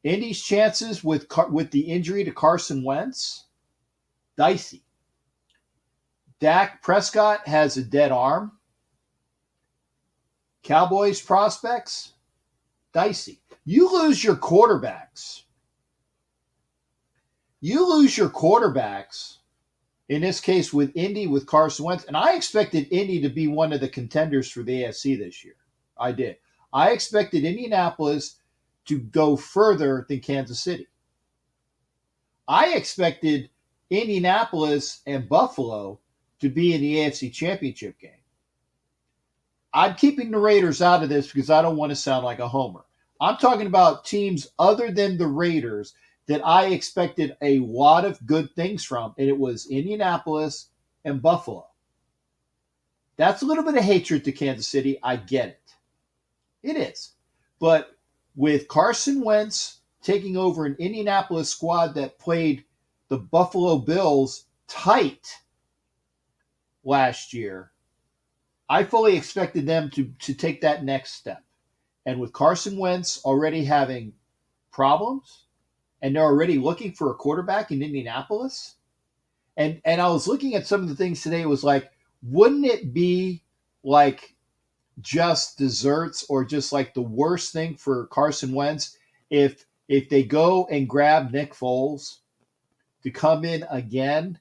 Indy's chances with the injury to Carson Wentz, dicey. Dak Prescott has a dead arm. Cowboys prospects, dicey. You lose your quarterbacks. In this case with Indy, with Carson Wentz. And I expected Indy to be one of the contenders for the AFC this year. I did. I expected Indianapolis to go further than Kansas City. I expected Indianapolis and Buffalo to be in the AFC Championship game. I'm keeping the Raiders out of this because I don't want to sound like a homer. I'm talking about teams other than the Raiders that I expected a lot of good things from, and it was Indianapolis and Buffalo. That's a little bit of hatred to Kansas City. I get it. It is. But with Carson Wentz taking over an Indianapolis squad that played the Buffalo Bills tight last year, I fully expected them to take that next step. And with Carson Wentz already having problems, and they're already looking for a quarterback in Indianapolis, and I was looking at some of the things today, it was like, wouldn't it be like just desserts or just like the worst thing for Carson Wentz if they go and grab Nick Foles to come in again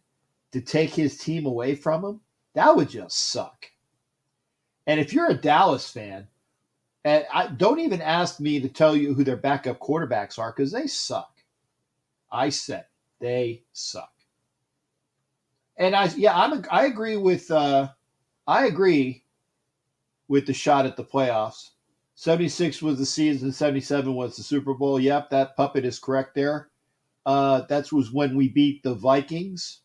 to take his team away from him? That would just suck. And if you're a Dallas fan, and don't even ask me to tell you who their backup quarterbacks are because they suck. I said they suck. And I agree with the shot at the playoffs. 76 was the season, 77 was the Super Bowl. Yep, that puppet is correct there. That was when we beat the Vikings.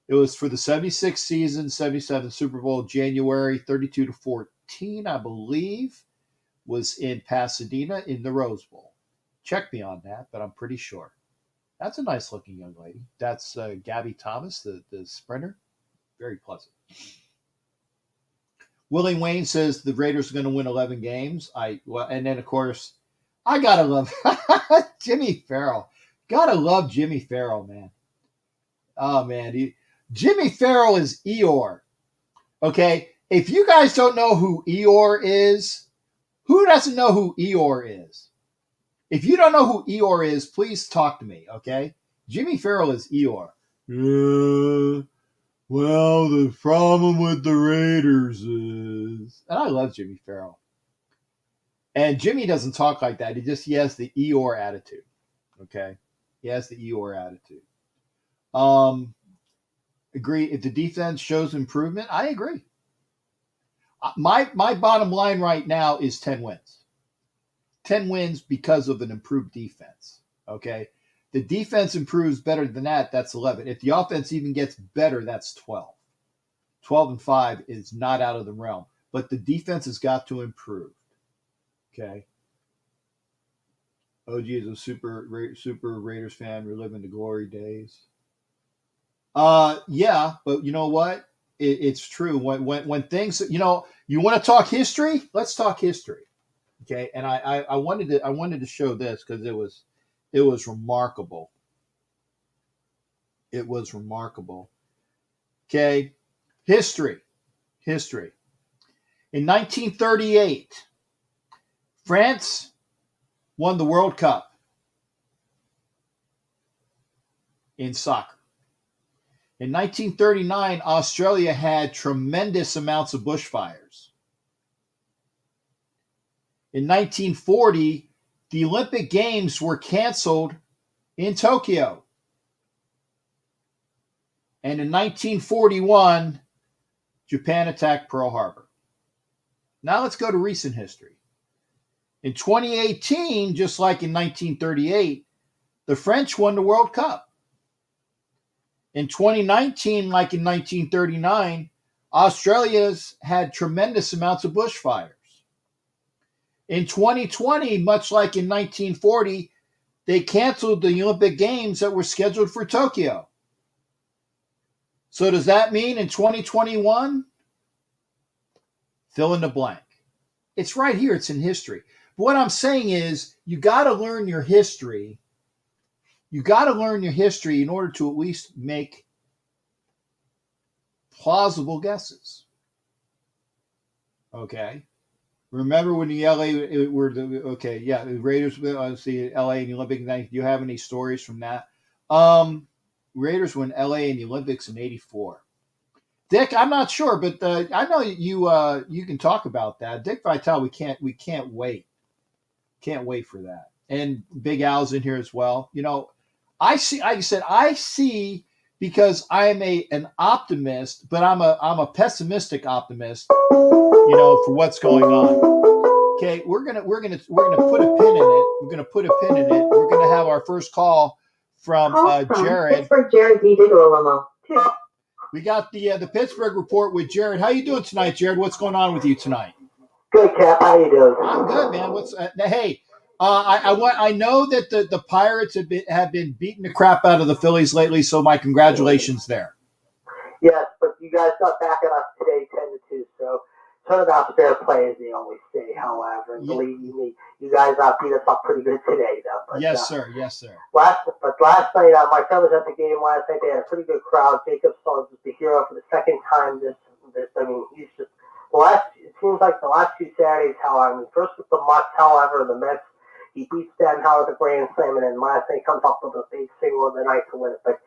It was for the 76 season, 77 Super Bowl, January 32-14, I believe, was in Pasadena in the Rose Bowl. Check me on that, but I'm pretty sure. That's a nice looking young lady. That's Gabby Thomas, the sprinter. Very pleasant. Willie Wayne says the Raiders are going to win 11 games. And then, of course, I got to love Jimmy Farrell. Got to love Jimmy Farrell, man. Oh, man. Jimmy Farrell is Eeyore. Okay? If you guys don't know who Eeyore is, who doesn't know who Eeyore is? If you don't know who Eeyore is, please talk to me, okay? Jimmy Farrell is Eeyore. Well, the problem with the Raiders is... And I love Jimmy Farrell. And Jimmy doesn't talk like that. He has the Eeyore attitude, okay? He has the Eeyore attitude. Agree. If the defense shows improvement, I agree. My bottom line right now is 10 wins. 10 wins because of an improved defense, okay? The defense improves better than that, that's 11. If the offense even gets better, that's 12. 12-5 is not out of the realm. But the defense has got to improve, okay? OG is a super Raiders fan, reliving the glory days. Yeah, but you know what? It's true. When things, you know, you want to talk history? Let's talk history. Okay, and I wanted to show this because it was remarkable. It was remarkable. Okay, history. In 1938, France won the World Cup in soccer. In 1939, Australia had tremendous amounts of bushfires. In 1940, the Olympic Games were canceled in Tokyo. And in 1941, Japan attacked Pearl Harbor. Now let's go to recent history. In 2018, just like in 1938, the French won the World Cup. In 2019, like in 1939, Australia's had tremendous amounts of bushfires. In 2020, much like in 1940, they canceled the Olympic Games that were scheduled for Tokyo. So does that mean in 2021? Fill in the blank. It's right here. It's in history. But what I'm saying is you got to learn your history. You got to learn your history in order to at least make plausible guesses. Okay? Remember when the LA were the Raiders, obviously LA and the Olympic night. Do you have any stories from that? Raiders win LA in the Olympics in '84. Dick, I'm not sure, but I know you can talk about that. Dick Vitale, we can't wait. Can't wait for that. And Big Al's in here as well. You know, I see because I'm an optimist, but I'm a pessimistic optimist. You know, for what's going on. Okay, we're gonna put a pin in it. We're gonna put a pin in it. We're gonna have our first call from Jared. Pittsburgh Jared D. Digolamo. We got the Pittsburgh report with Jared. How you doing tonight, Jared? What's going on with you tonight? Good, Cap. How you doing? I'm good, man. What's hey? I know that the Pirates have been beating the crap out of the Phillies lately, so my congratulations there. Yes, but you guys got back at us today, 10-2. So turnabout's fair play, as they always say. However, and believe me, you guys beat us up pretty good today, though. But, yes, sir. Yes, sir. Last night, my friend was at the game last night. They had a pretty good crowd. Jacob Stone was the hero for the second time. I mean, he's just it seems like the last two Saturdays. However, first with the Mets, however, the Mets. He beats them, however, the grand slam, and then last night comes up with a big single of the night to win it. But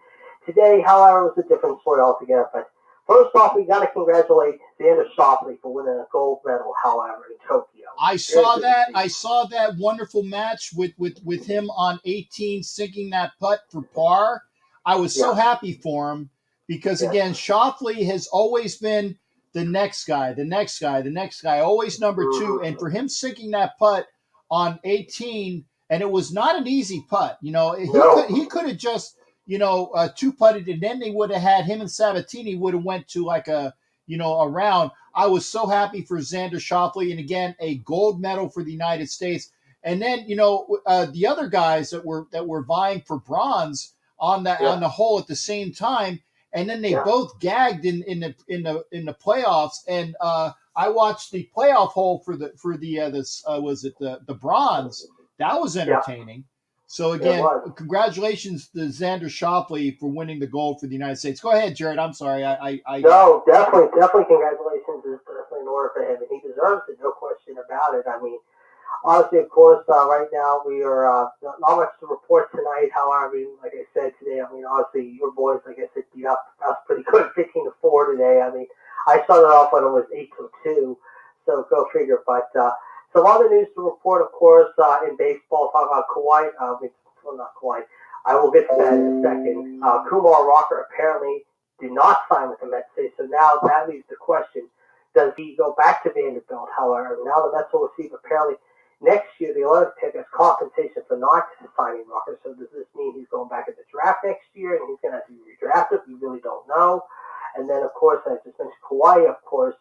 today, however, was a different story altogether. But first off, we got to congratulate Xander Schauffele for winning a gold medal, however, in Tokyo. I saw that wonderful match with him on 18 sinking that putt for par. I was so happy for him because, again, Schauffele has always been the next guy, always number two. And for him sinking that putt on 18, and it was not an easy putt. He could have just, two putted, and then they would have had him and Sabatini would have went to like a round. I was so happy for Xander Schauffele, and again, a gold medal for the United States. And then, the other guys that were vying for bronze on the hole at the same time, and then they both gagged in the playoffs. And I watched the playoff hole for the bronze. That was entertaining. So again, congratulations to Xander Schauffele for winning the gold for the United States. Go ahead, Jared. I'm sorry. No, definitely congratulations is definitely in order for him, and he deserves it, no question about it. I mean, honestly, of course, right now we are not much to report tonight. However, like I said today, honestly, your boys, like I said, beat up us pretty good, 15-4 today. I mean, I started off when it was 8-2, so go figure. But some other news to report, of course, in baseball, talk about Kawhi. Not Kawhi. I will get to that in a second. Kumar Rocker apparently did not sign with the Mets today, so now that leaves the question: does he go back to Vanderbilt? However, now the Mets will receive apparently next year the 11th pick as compensation for not signing Rocker. So does this mean he's going back at the draft next year and he's going to have to be redrafted? We really don't know. And then, of course, I just mentioned Kawhi, of course.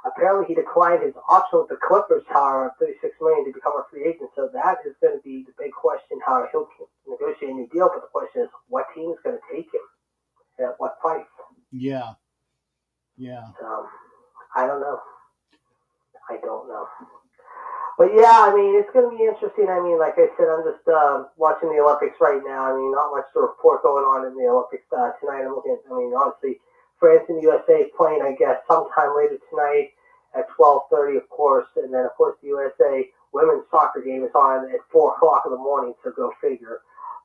Apparently, he declined his option with the Clippers, however, $36 million to become a free agent. So that is going to be the big question, how he'll negotiate a new deal. But the question is, what team is going to take him? At what price? Yeah. I don't know. But yeah, it's going to be interesting. Like I said, I'm just watching the Olympics right now. Not much to report going on in the Olympics tonight. I'm looking at, obviously, France and the USA playing, I guess, sometime later tonight at 12:30, of course. And then, of course, the USA women's soccer game is on at 4 o'clock in the morning, so go figure.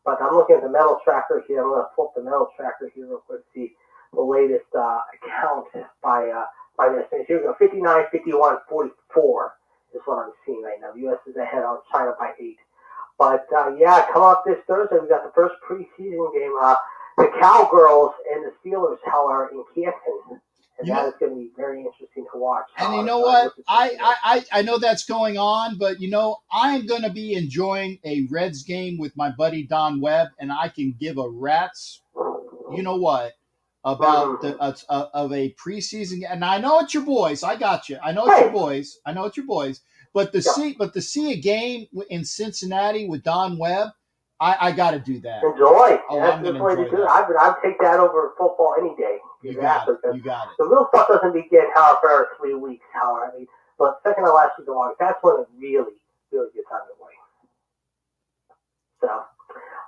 But I'm looking at the medal tracker here. I'm going to flip the medal tracker here real quick to see the latest account by this. Here we go, 59, 51, 44 is what I'm seeing right now. The U.S. is ahead on China by 8. But, come up this Thursday. We got the first preseason game. The Cowgirls and the Steelers, however, in Canton. And that is going to be very interesting to watch. And you know what? I know that's going on, but, I'm going to be enjoying a Reds game with my buddy Don Webb, and I can give a rat's, about of a preseason. And I know it's your boys. I got you. I know it's your boys. But to see a game in Cincinnati with Don Webb, I got to do that. Enjoy. Oh, that's the way to do it. I'd take that over football any day. You got it. The real stuff doesn't begin, however, 3 weeks, however. But second to last week of August, that's when it really, really gets underway. So,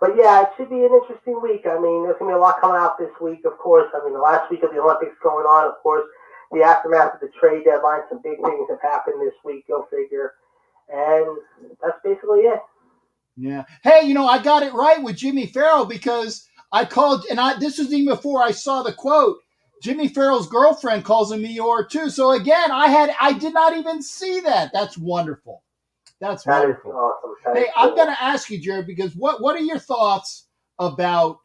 but yeah, it should be an interesting week. There's going to be a lot coming out this week, of course. The last week of the Olympics going on, of course, the aftermath of the trade deadline, some big things have happened this week, go figure. And that's basically it. Yeah. Hey, I got it right with Jimmy Farrell because I called, and this was even before I saw the quote. Jimmy Farrell's girlfriend calls him Eeyore too. So again, I did not even see that. That's wonderful. That's wonderful. That is awesome. Hey, I'm going to ask you, Jared, because what are your thoughts about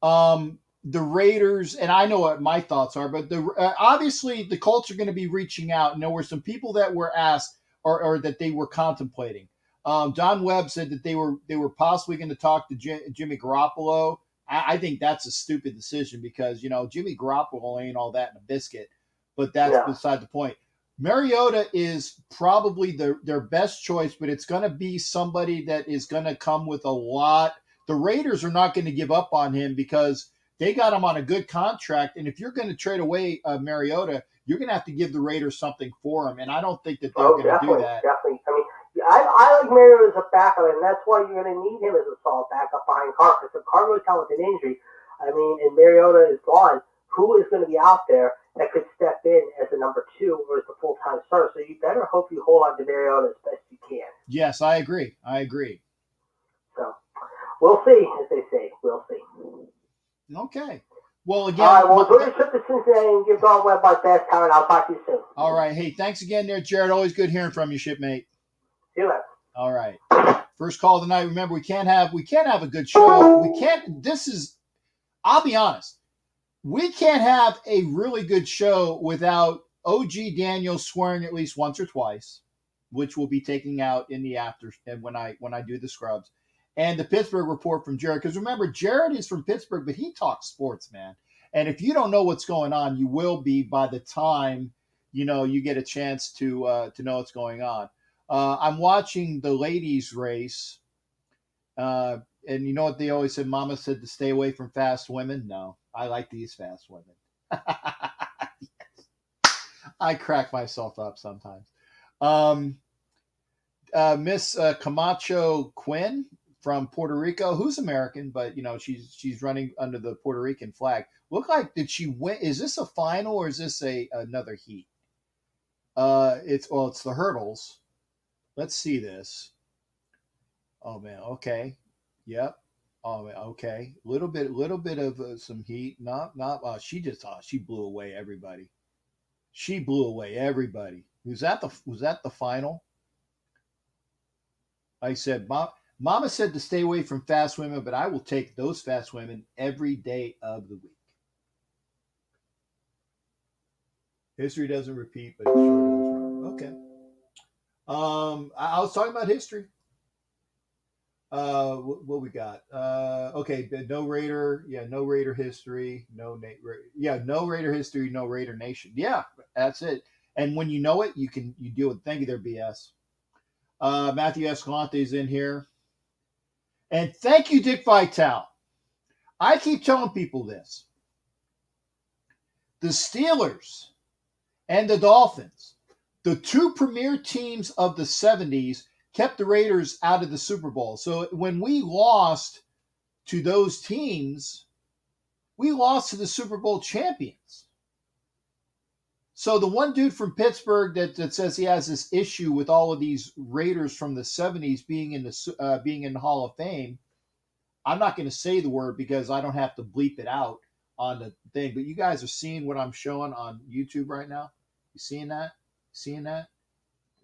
the Raiders? And I know what my thoughts are, but obviously the Colts are going to be reaching out, and there were some people that were asked or that they were contemplating. Don Webb said that they were possibly going to talk to Jimmy Garoppolo. I think that's a stupid decision because, Jimmy Garoppolo ain't all that in a biscuit, but that's beside the point. Mariota is probably their best choice, but it's going to be somebody that is going to come with a lot. The Raiders are not going to give up on him because they got him on a good contract. And if you're going to trade away Mariota, you're going to have to give the Raiders something for him. And I don't think that they're going to do that. Definitely. I mean, I like Mariota as a backup, and that's why you're going to need him as a solid backup behind Carr. Because if Carr goes down with an injury, and Mariota is gone, who is going to be out there that could step in as a number 2 or as a full-time starter? So you better hope you hold on to Mariota as best you can. Yes, I agree. So we'll see, as they say. We'll see. Okay. Well, again. All right, well, enjoy your trip to Cincinnati and give Don Webb my best, Howard. I'll talk to you soon. All right. Hey, thanks again there, Jared. Always good hearing from you, shipmate. See you later. All right. First call of the night. Remember, we can't have a good show. I'll be honest. We can't have a really good show without OG Daniel swearing at least once or twice, which we'll be taking out in the after and when I do the scrubs, and the Pittsburgh report from Jared. Because remember, Jared is from Pittsburgh, but he talks sports, man. And if you don't know what's going on, you will be by the time you get a chance to know what's going on. I'm watching the ladies' race, and you know what they always said? Mama said to stay away from fast women. No, I like these fast women. I crack myself up sometimes. Miss Camacho Quinn from Puerto Rico, who's American, but she's running under the Puerto Rican flag. Look like, did she win? Is this a final or is this another heat? It's the hurdles. Let's see this. Oh man, okay, yep. Oh man, okay. Little bit of some heat. She blew away everybody. She blew away everybody. Was that the final? I said, Mama said to stay away from fast women, but I will take those fast women every day of the week. History doesn't repeat, but it sure does rhyme. Okay. I was talking about history. What we got? Okay, no Raider. Yeah, no Raider history. No Raider history. No Raider nation. Yeah, that's it. And when you know it, you deal with. Thank you, there, BS. Matthew Escalante is in here, and thank you, Dick Vitale. I keep telling people this: the Steelers and the Dolphins, the 2 premier teams of the 70s, kept the Raiders out of the Super Bowl. So when we lost to those teams, we lost to the Super Bowl champions. So the one dude from Pittsburgh that says he has this issue with all of these Raiders from the 70s being in the Hall of Fame, I'm not going to say the word because I don't have to bleep it out on the thing. But you guys are seeing what I'm showing on YouTube right now. You seeing that?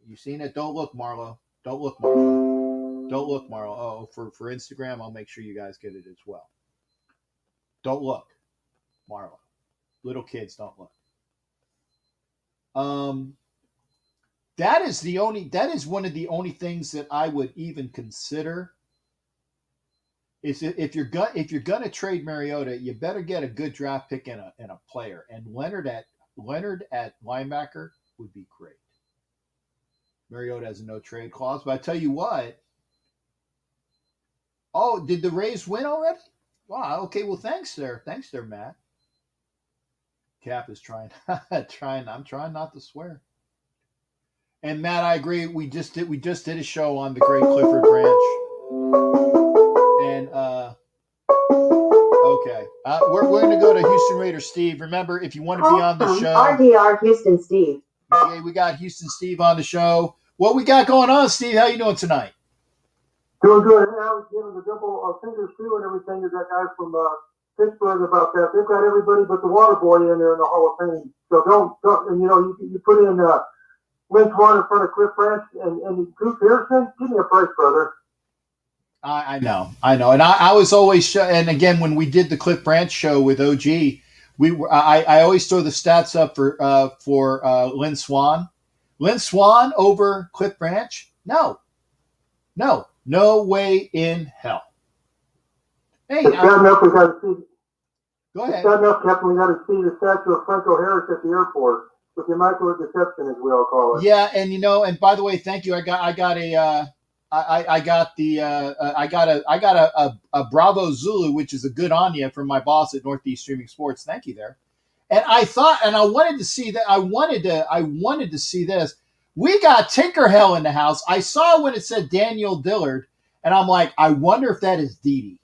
You seeing it? Don't look, Marlo. Don't look, Marlo. Oh, for Instagram, I'll make sure you guys get it as well. Don't look, Marlo. Little kids, don't look. That is one of the only things that I would even consider. Is if you're gonna trade Mariota, you better get a good draft pick and a player. And Leonard at linebacker would be great. Mariota has a no trade clause, but I tell you what. Oh, did the Rays win already? Wow. Okay. Well, thanks there, Matt. Cap is trying. I'm trying not to swear. And Matt, I agree. We just did a show on the Great Clifford Branch. And okay, we're going to go to Houston Raiders Steve. Remember, if you want to be on the show, RDR Houston Steve. Okay, we got Houston Steve on the show. What we got going on, Steve? How you doing tonight? Doing good. I was giving the double fingers too and everything to that guy from Pittsburgh about that. They've got everybody but the water boy in there in the Hall of Fame. So don't and you put in Lynch Water in front of Cliff Branch and Drew Pearson. Give me a break, brother. I know. And I was always, and again, when we did the Cliff Branch show with OG, I always throw the stats up for Lynn Swan. Lynn Swan over Cliff Branch? No way in hell. Hey, It's bad enough we got to see. go It's ahead. bad enough, Captain. We got to see the statue of Franco Harris at the airport with the Immaculate Deception, as we all call it. Yeah, and and by the way, thank you. I got a Bravo Zulu, which is a good Anya from my boss at Northeast Streaming Sports. Thank you there. And I thought, and I wanted to see that. I wanted to see this. We got Tinker Hell in the house. I saw when it said Daniel Dillard, and I'm like, I wonder if that is Dee Dee.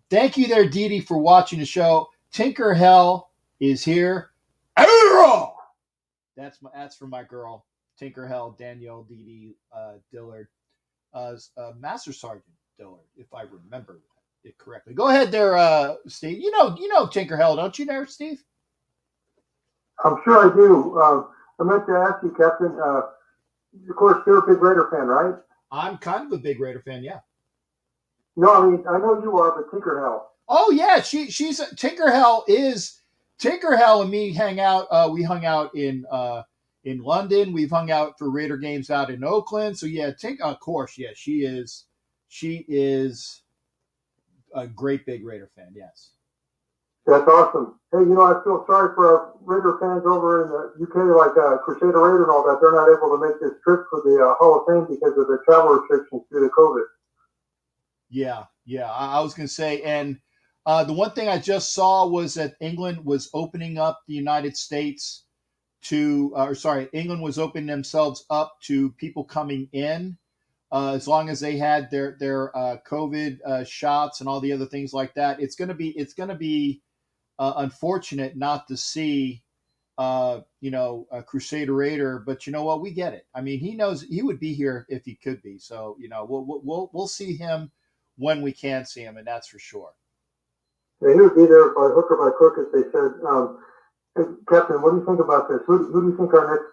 Thank you there, Dee Dee, for watching the show. Tinker Hell is here. That's for my girl, Tinker Hell, Danielle Dee Dee Dillard, Master Sergeant Dillard, if I remember it correctly. Go ahead there, Steve. You know Tinker Hell, don't you there, Steve? I'm sure I do. I meant to ask you, Captain. Of course, you're a big Raider fan, right? I'm kind of a big Raider fan, yeah. No, I mean I know you are, but Tinker Hell. Oh yeah, she's Tinker Hell and me hang out. We hung out in London. We've hung out for Raider games out in Oakland. So yeah, of course, yeah, she is a great big Raider fan. Yes. That's awesome. Hey, I feel sorry for our Raider fans over in the UK, like Crusader Raider and all that. They're not able to make this trip for the Hall of Fame because of the travel restrictions due to COVID. Yeah. I was going to say, and the one thing I just saw was that England was opening up the United States England was opening themselves up to people coming in, as long as they had their COVID shots and all the other things like that. It's going to be unfortunate not to see a Crusader Raider, but you know what? We get it. I mean, he knows he would be here if he could be. So we'll see him when we can see him, and that's for sure. Yeah, he would be there by hook or by crook, as they said. Hey, Captain, what do you think about this? Who do you think our next?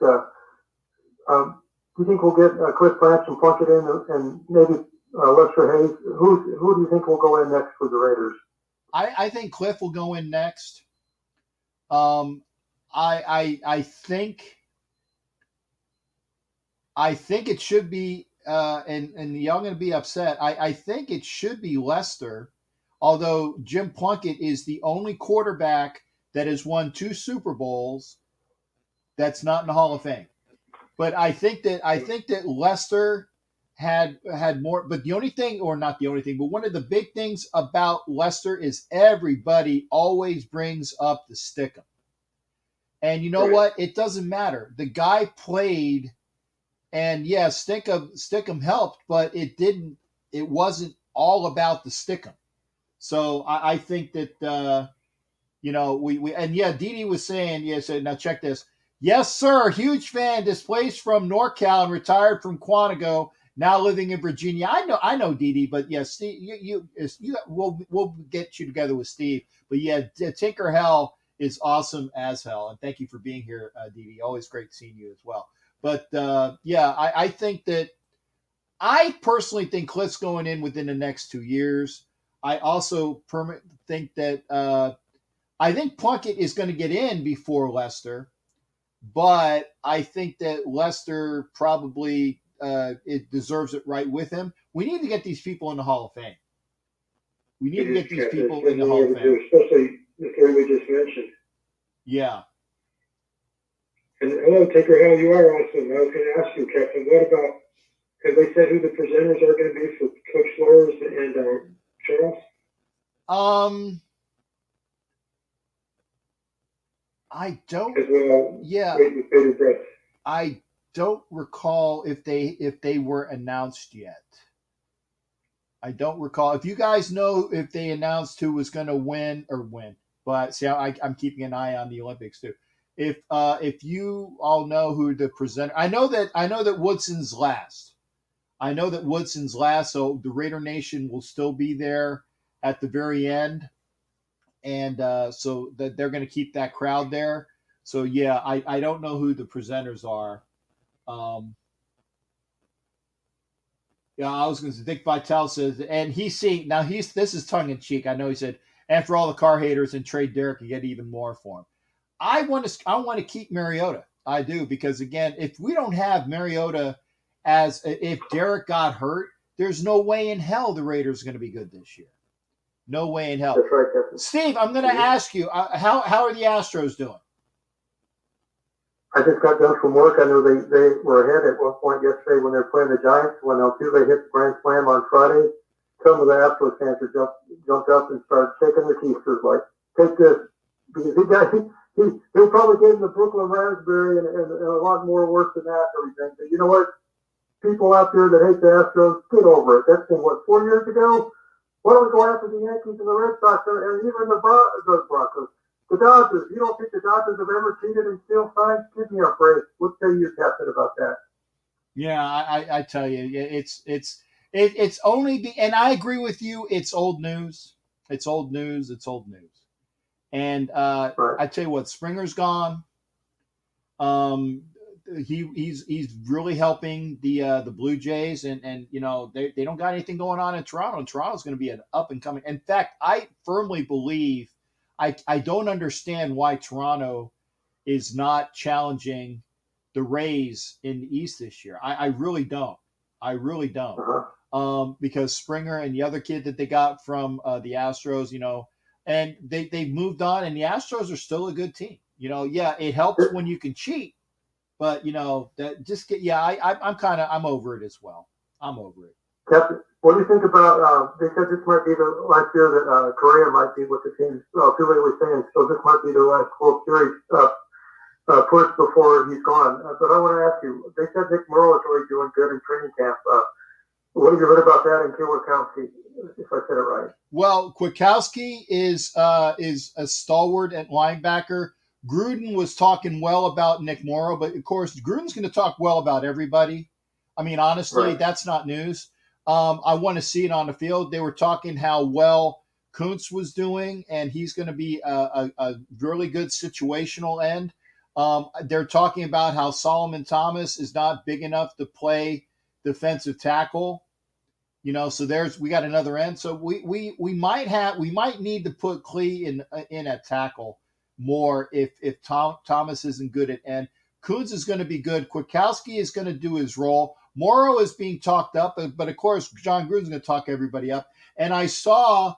Do you think we'll get Cliff Branch and Plunkett in, and maybe Lester Hayes? Who do you think will go in next for the Raiders? I think Cliff will go in next. I think it should be, and y'all going to be upset. I think it should be Lester, although Jim Plunkett is the only quarterback that has won 2 Super Bowls that's not in the Hall of Fame. But I think that Lester had more. But the only thing, or not the only thing, but one of the big things about Lester is everybody always brings up the Stickum. And you know what? It doesn't matter. The guy played, and yeah, Stickum helped, but it wasn't all about the Stickum. So I think that we and yeah, Dee Dee was saying, yes, now check this. Yes, sir, huge fan, displaced from NorCal and retired from Quantico, now living in Virginia. I know Dee Dee, but yeah, Steve, we'll get you together with Steve. But yeah, Tinker Hell is awesome as hell, and thank you for being here, Dee Dee. Always great seeing you as well. But yeah, I think that I personally think Cliff's going in within the next 2 years. I also think that I think Plunkett is going to get in before Lester, but I think that Lester probably it deserves it right with him. We need to get these people in the Hall of Fame. We need to get these people in the Hall of Fame. Especially the three we just mentioned. Yeah. And hello, Tinker Hell, you are awesome. I was going to ask you, Captain, what about, have they said who the presenters are going to be for Coach Flores and Charles? I don't. Well, yeah. I don't recall if they were announced yet. I don't recall. If you guys know if they announced who was going to win, but see, I'm keeping an eye on the Olympics too. If you all know who the presenter, I know that Woodson's last. So the Raider Nation will still be there at the very end, and so that they're going to keep that crowd there. So yeah, I don't know who the presenters are. Yeah, I was going to say Dick Vitale says, and this is tongue in cheek. I know he said, and for all the car haters, and trade Derek and get even more for him. I want to keep Mariota. I do, because again, if we don't have Mariota, if Derek got hurt, there's no way in hell the Raiders are going to be good this year. No way in hell. That's right, Captain. Steve, I'm going to ask you, how are the Astros doing? I just got done from work. I know they were ahead at one point yesterday when they were playing the Giants. 1-2, they hit the grand slam on Friday. Some of the Astros fans jumped up and started shaking their keisters like, take this. Because he probably gave them the Brooklyn Raspberry and a lot more worse than that and everything. But you know what? People out there that hate the Astros, get over it. That's been, 4 years ago? Why don't we go after the Yankees and the Red Sox and even the Broncos? The Dodgers. You don't think the Dodgers have ever cheated and still signed? Give me a break. What say you, Captain, about that? Yeah, I tell you, it's only and I agree with you. It's old news. It's old news. It's old news. And Right. I tell you what, Springer's gone. He's really helping the Blue Jays, and you know they don't got anything going on in Toronto. And Toronto's going to be an up and coming. In fact, I firmly believe I don't understand why Toronto is not challenging the Rays in the East this year. I really don't. I really don't. Uh-huh. Because Springer and the other kid that they got from the Astros, you know, and they've moved on, and the Astros are still a good team. You know, yeah, it helps when you can cheat, but you know that just get I'm over it as well. I'm over it. Captain, what do you think about, they said this might be the last year that Correa might be with the team. Philly was saying, so this might be the last World Series push before he's gone. But I want to ask you, they said Nick Morrow is really doing good in training camp. What have you heard about that in Kwiatkowski, if I said it right? Well, Kwiatkowski is a stalwart at linebacker. Gruden was talking well about Nick Morrow, but of course Gruden's going to talk well about everybody. I mean, honestly, Right. that's not news. I want to see it on the field. They were talking how well Kuntz was doing, and he's going to be a really good situational end. They're talking about how Solomon Thomas is not big enough to play defensive tackle. You know, so we got another end. So we might need to put Klee in at tackle more if Thomas isn't good at end. Kuntz is going to be good. Kwiatkowski is going to do his role. Morrow is being talked up, but of course John Gruden's going to talk everybody up. And I saw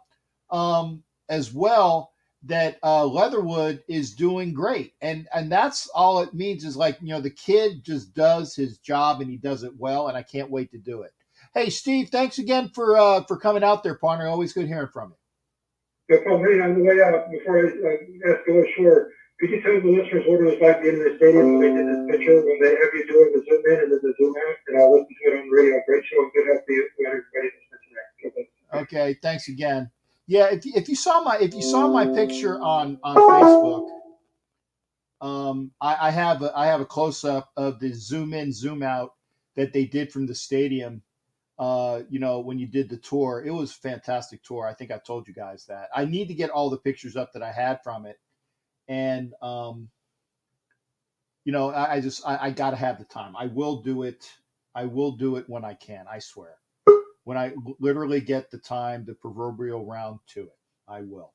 as well that Leatherwood is doing great, and that's all it means is like, you know, the kid just does his job and he does it well, and I can't wait to do it. Hey, Steve, thanks again for coming out there, partner. Always good hearing from you. No problem. Hey, on the way out, before I ask you short, could you tell the listeners what it was like being in the stadium when they did this picture, when they have you doing the zoom in and then the zoom out? And I'll listen to it on the radio. Great show. Good help to you. Everybody tonight. Okay, thanks again. Yeah, if you saw my picture on Facebook, I have a close up of the zoom in, zoom out that they did from the stadium. You know, when you did the tour, it was a fantastic tour. I think I told you guys that. I need to get all the pictures up that I had from it. And, you know, I got to have the time. I will do it. I will do it when I can. I swear. When I literally get the time, the proverbial round to it, I will.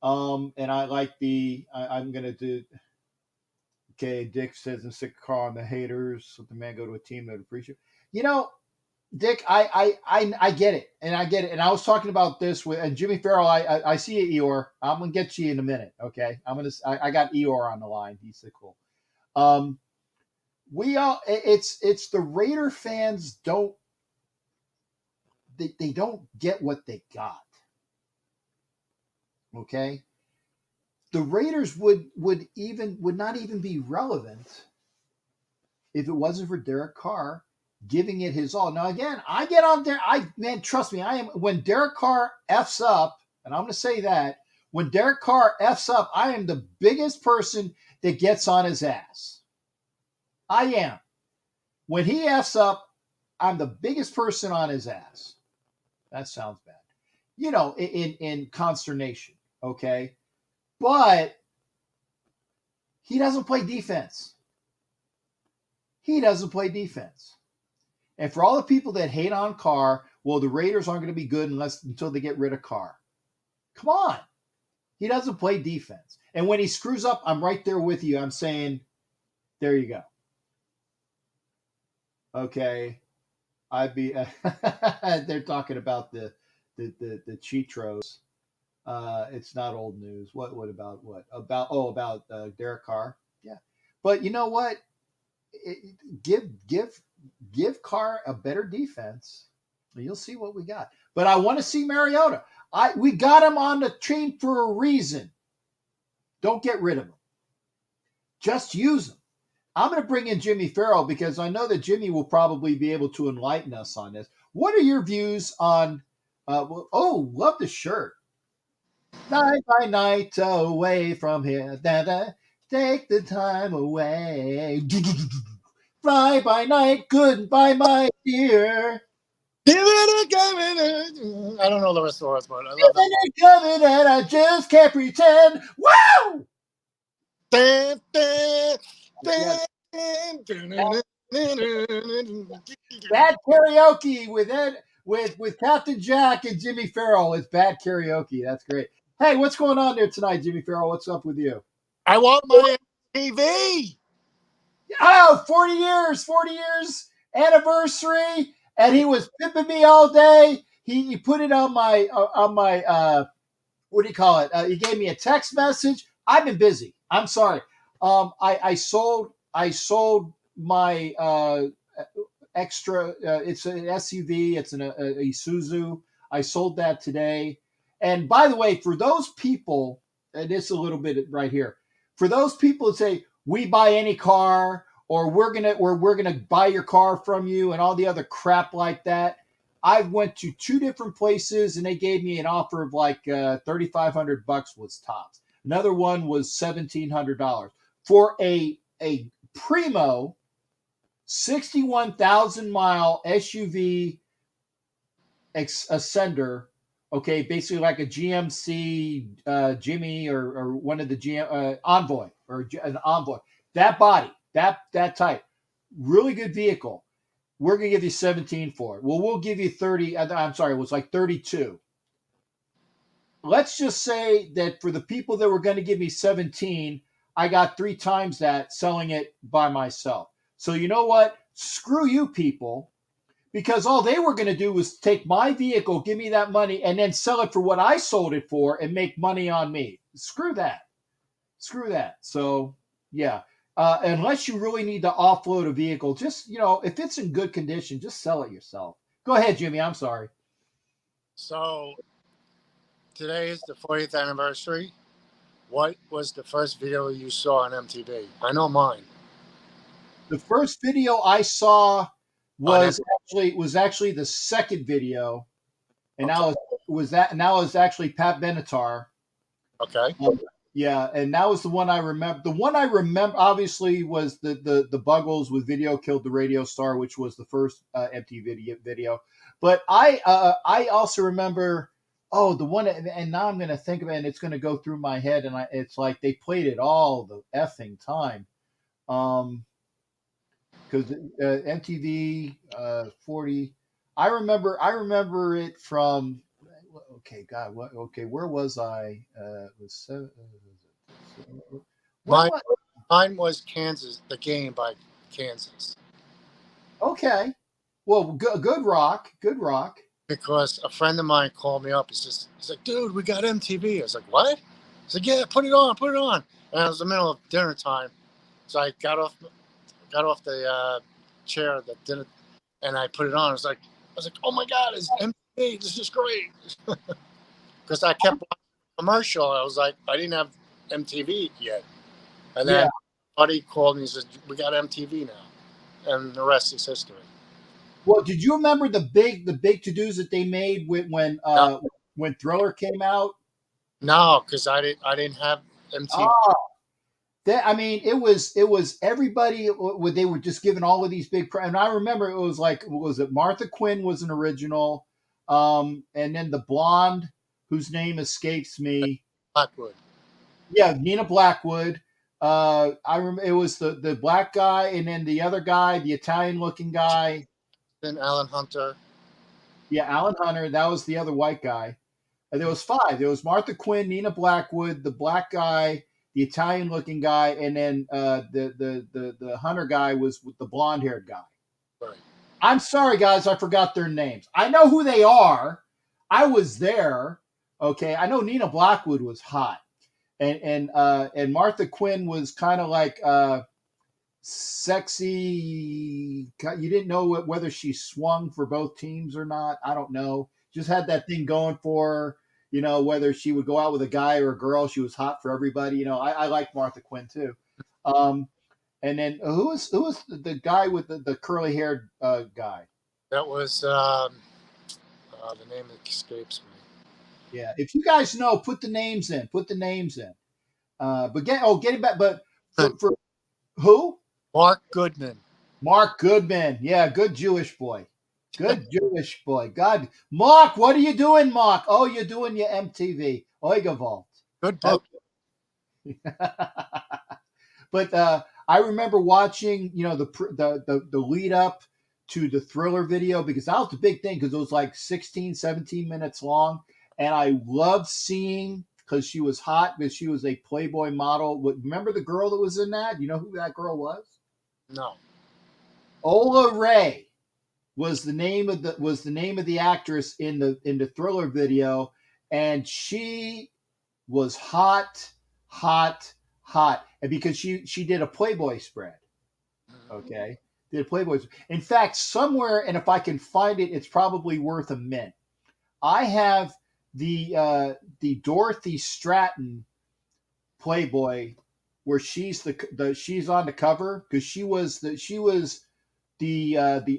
And I like I'm going to do. Okay. Dick says, I'm sick of calling the haters. Let the man go to a team that appreciate. You know, Dick, I get it, and I get it, and I was talking about this with and Jimmy Farrell. I see you, Eeyore. I'm gonna get you in a minute, okay? I got Eeyore on the line. He's so cool. It's the Raider fans don't they don't get what they got, okay? The Raiders would not even be relevant if it wasn't for Derek Carr giving it his all. Now, again, I get on there. Man, trust me, I am. When Derek Carr F's up, and I'm going to say that, when Derek Carr F's up, I am the biggest person that gets on his ass. I am. When he F's up, I'm the biggest person on his ass. That sounds bad. You know, in consternation, okay? But he doesn't play defense. He doesn't play defense. And for all the people that hate on Carr, well, the Raiders aren't going to be good until they get rid of Carr. Come on. He doesn't play defense. And when he screws up, I'm right there with you. I'm saying, there you go. Okay. They're talking about the Chitros. It's not old news. What about what about Derek Carr? Yeah, but you know what? Give Carr a better defense. You'll see what we got. But I want to see Mariota. We got him on the team for a reason. Don't get rid of him. Just use him. I'm going to bring in Jimmy Farrell because I know that Jimmy will probably be able to enlighten us on this. What are your views on? Love the shirt. Night by night away from here. Take the time away. Fly by night, goodbye, my dear. Give it I don't know the rest of the words, but I love that. Coming and I just can't pretend. Woo! Dun, dun, Yes. dun, Bad karaoke with Ed, with Captain Jack and Jimmy Farrell. It's bad karaoke. That's great. Hey, what's going on there tonight, Jimmy Farrell? What's up with you? I want my TV. Oh, 40 years anniversary, and he was pimping me all day. He put it on my what do you call it? He gave me a text message. I've been busy. I'm sorry. I sold my extra. It's an SUV. It's an Isuzu. I sold that today. And by the way, for those people, and it's a little bit right here, for those people that say we buy any car or we're gonna buy your car from you and all the other crap like that, I went to 2 different places and they gave me an offer of like $3,500 was tops. Another one was $1,700 for a primo 61,000 mile SUV Ascender. Okay, basically like a GMC Jimmy or one of the GM Envoy or an Envoy. That body, that type, really good vehicle. We're gonna give you 17 for it. Well, we'll give you 30. I'm sorry, it was like 32. Let's just say that for the people that were going to give me 17, I got 3 times that selling it by myself. So you know what? Screw you people. Because all they were going to do was take my vehicle, give me that money, and then sell it for what I sold it for and make money on me. Screw that. So, yeah. Unless you really need to offload a vehicle, just, if it's in good condition, just sell it yourself. Go ahead, Jimmy. I'm sorry. So, today is the 40th anniversary. What was the first video you saw on MTV? I know mine. The first video I saw was actually the second video, and Okay. now it was actually Pat Benatar. Okay. Yeah, and that was the one I remember. The one I remember obviously was the Buggles with Video Killed the Radio Star, which was the first MTV video. But I also remember the one, and now I'm going to think of it, and it's going to go through my head, and it's like they played it all the effing time. Because MTV 40, I remember it from. Okay, God, what? Okay, where was I? Mine was Kansas, the game by Kansas. Okay, well, good rock. Because a friend of mine called me up. He's like, dude, we got MTV. I was like, what? He's like, yeah, put it on. And it was the middle of dinner time, so I got off the chair that didn't, and I put it on. I was like, oh my God, it's MTV. This is great. Because I kept watching the commercial. I was like, I didn't have MTV yet. And then buddy called me and said, we got MTV now. And the rest is history. Well, did you remember the big to-dos that they made when Thriller came out? No, because I didn't have MTV. It was everybody. They were just giving all of these big. And I remember it was like, was it Martha Quinn was an original, and then the blonde whose name escapes me. Blackwood. Yeah, Nina Blackwood. I remember it was the black guy, and then the other guy, the Italian-looking guy. Then Alan Hunter. Yeah, Alan Hunter. That was the other white guy. There was 5. There was Martha Quinn, Nina Blackwood, the black guy, the Italian-looking guy, and then the Hunter guy was with the blonde-haired guy. Right. I'm sorry, guys, I forgot their names. I know who they are. I was there. Okay, I know Nina Blackwood was hot, and Martha Quinn was kind of like sexy. You didn't know whether she swung for both teams or not. I don't know. Just had that thing going for her. You know, whether she would go out with a guy or a girl, she was hot for everybody. You know, I like Martha Quinn too. And then who was the guy with the curly haired guy? That was the name escapes me. Yeah, if you guys know, put the names in. Put the names in. But getting back. But for who? Mark Goodman. Mark Goodman. Yeah, good Jewish boy. Good Jewish boy. God, Mark, what are you doing, Mark? Oh, you're doing your MTV. Oigavolt. Good book. But I remember watching, you know, the lead up to the Thriller video, because that was the big thing, because it was like 16, 17 minutes long. And I loved seeing, because she was hot, because she was a Playboy model. Remember the girl that was in that? You know who that girl was? No. Ola Ray was the name of the actress in the Thriller video, and she was hot, and because she did a Playboy spread, okay, did a Playboy. In fact, somewhere, and if I can find it, it's probably worth a mint. I have the Dorothy Stratton Playboy where she's she's on the cover, because she was the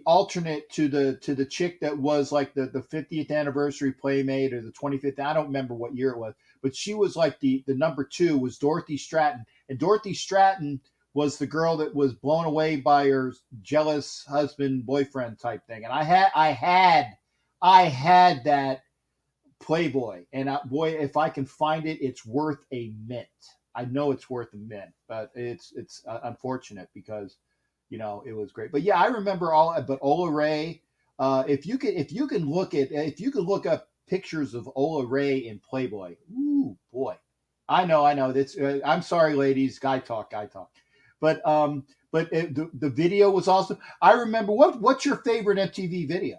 alternate to the chick that was like the 50th anniversary Playmate, or the 25th. I don't remember what year it was, but she was like the number 2 was Dorothy Stratton, and Dorothy Stratton was the girl that was blown away by her jealous husband boyfriend type thing. And I had that Playboy, and boy, if I can find it, it's worth a mint. I know it's worth a mint, but it's unfortunate because, you know, it was great. But yeah, I remember but Ola Ray. If you can look up pictures of Ola Ray in Playboy. Ooh boy, I know. That's I'm sorry, ladies. Guy talk. But the video was awesome. I remember what's your favorite MTV video?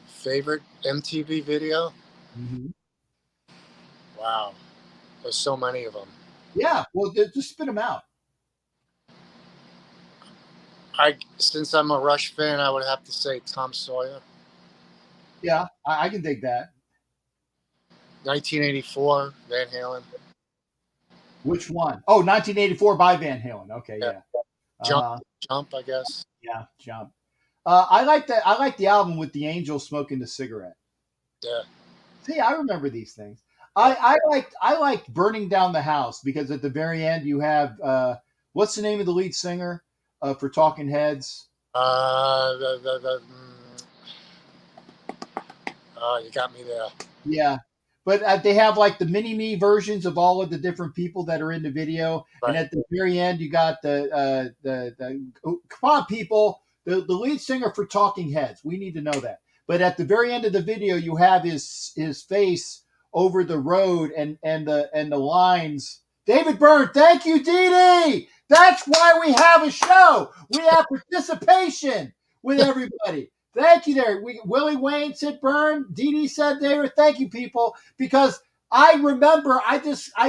Favorite MTV video? Mm-hmm. Wow, there's so many of them. Yeah, well, just spit them out. Since I'm a Rush fan, I would have to say Tom Sawyer. Yeah, I can dig that. 1984, Van Halen. Which one? Oh, 1984 by Van Halen. Okay, yeah. Jump, I guess. Yeah, Jump. I like that. I like the album with the angel smoking the cigarette. Yeah. See, I remember these things. I liked Burning Down the House, because at the very end you have what's the name of the lead singer for Talking Heads? You got me there. Yeah, but they have like the mini-me versions of all of the different people that are in the video, right. And at the very end you got the come on people, the lead singer for Talking Heads. We need to know that. But at the very end of the video you have his face over the road and the lines. David Byrne, thank you, Dee Dee. That's why we have a show. We have participation with everybody. Thank you there. Willie Wayne said Byrne. Dee Dee said there. Thank you, people, because I remember I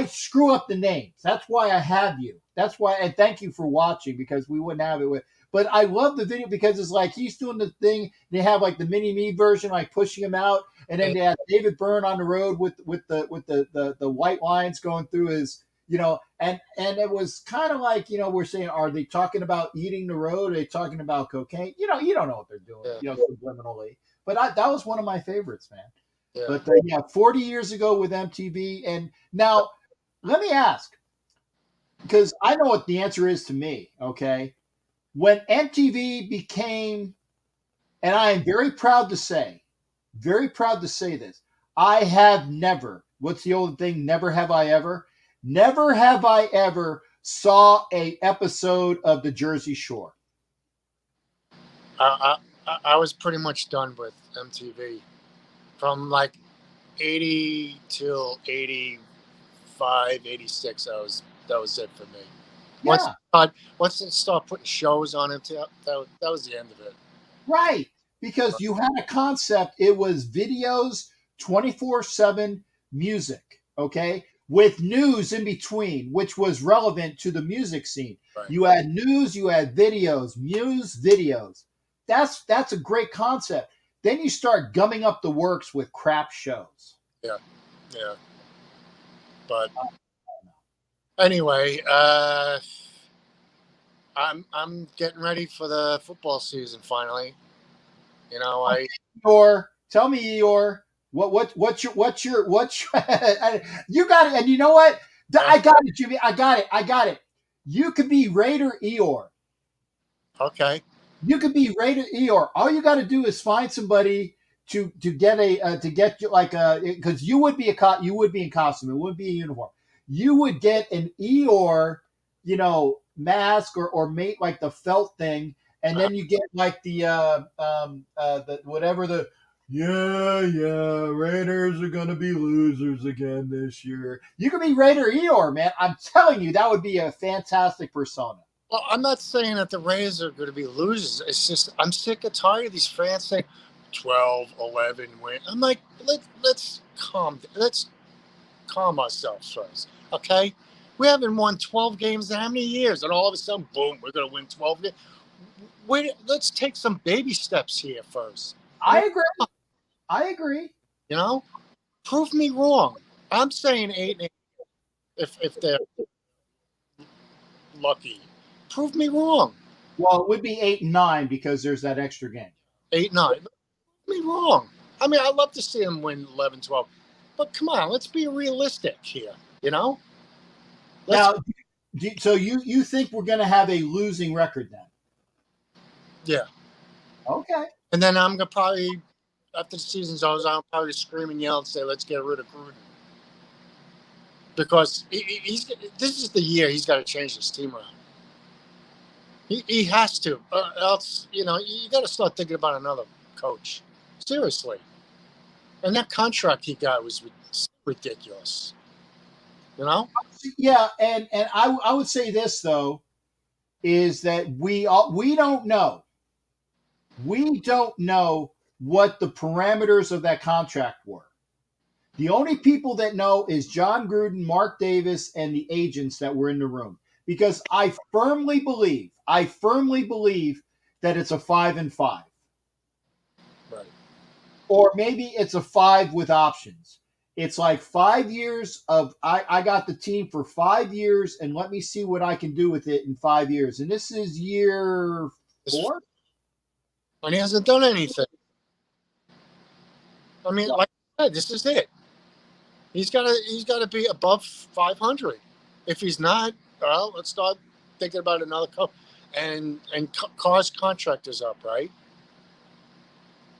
screw up the names. That's why I have you. That's why, and thank you for watching, because we wouldn't have it with. But I love the video because it's like he's doing the thing. They have like the mini-me version, like pushing him out, and then they have David Byrne on the road with the white lines going through his, you know, and it was kind of like, you know, we're saying, are they talking about eating the road? Are they talking about cocaine? You know, you don't know what they're doing, you know, subliminally. But that was one of my favorites, man. Yeah. But 40 years ago with MTV, and now let me ask, because I know what the answer is to me. Okay. When MTV became, and I am very proud to say this, I have never, what's the old thing? Never have I ever saw a episode of the Jersey Shore. I was pretty much done with MTV from like 80 till 85, 86. That was it for me. Yeah. Once they start putting shows on it, that was the end of it. Right. because you had a concept. It was videos, 24/7 music, okay, with news in between, which was relevant to the music scene. Right. You had news, you had videos, videos. That's a great concept. Then you start gumming up the works with crap shows. Yeah. But anyway, I'm getting ready for the football season finally. You know, Tell me, Eeyore, what's your you got it. And you know what? I got it, Jimmy. I got it. You could be Raider Eeyore. Okay. You could be Raider Eeyore. All you got to do is find somebody to get you like because you would be in costume. It wouldn't be a uniform. You would get an Eeyore, mask or mate like the felt thing, and then you get like the whatever the Raiders are gonna be losers again this year. You could be Raider Eeyore, man. I'm telling you, that would be a fantastic persona. Well, I'm not saying that the Rays are going to be losers. It's just I'm sick and tired of these fans saying 12, 11 win. I'm like, let's calm ourselves first, okay? We haven't won 12 games in how many years? And all of a sudden, boom, we're going to win 12 games. Let's take some baby steps here first. I agree. Prove me wrong. I'm saying 8-8 if they're lucky. Prove me wrong. Well, it would be 8-9 because there's that extra game. 8-9. Prove me wrong. I mean, I'd love to see them win 11, 12. But come on, let's be realistic here, Now, so you think we're going to have a losing record then? Yeah. Okay. And then I'm going to probably, after the season's over, I'll probably scream and yell and say, let's get rid of Gruden. Because this is the year he's got to change his team around. He has to. Else, you got to start thinking about another coach. Seriously. And that contract he got was ridiculous. Yeah, and I would say this though, is that we don't know. We don't know what the parameters of that contract were. The only people that know is John Gruden, Mark Davis, and the agents that were in the room. Because I firmly believe that it's a 5-5. Right. Or maybe it's a 5 with options. It's like 5 years of I got the team for 5 years and let me see what I can do with it in 5 years. And this is year 4. And he hasn't done anything. I mean, like I said, this is it. He's got to be above 500. If he's not, well, let's start thinking about another coach. And Carr's contract is up, right?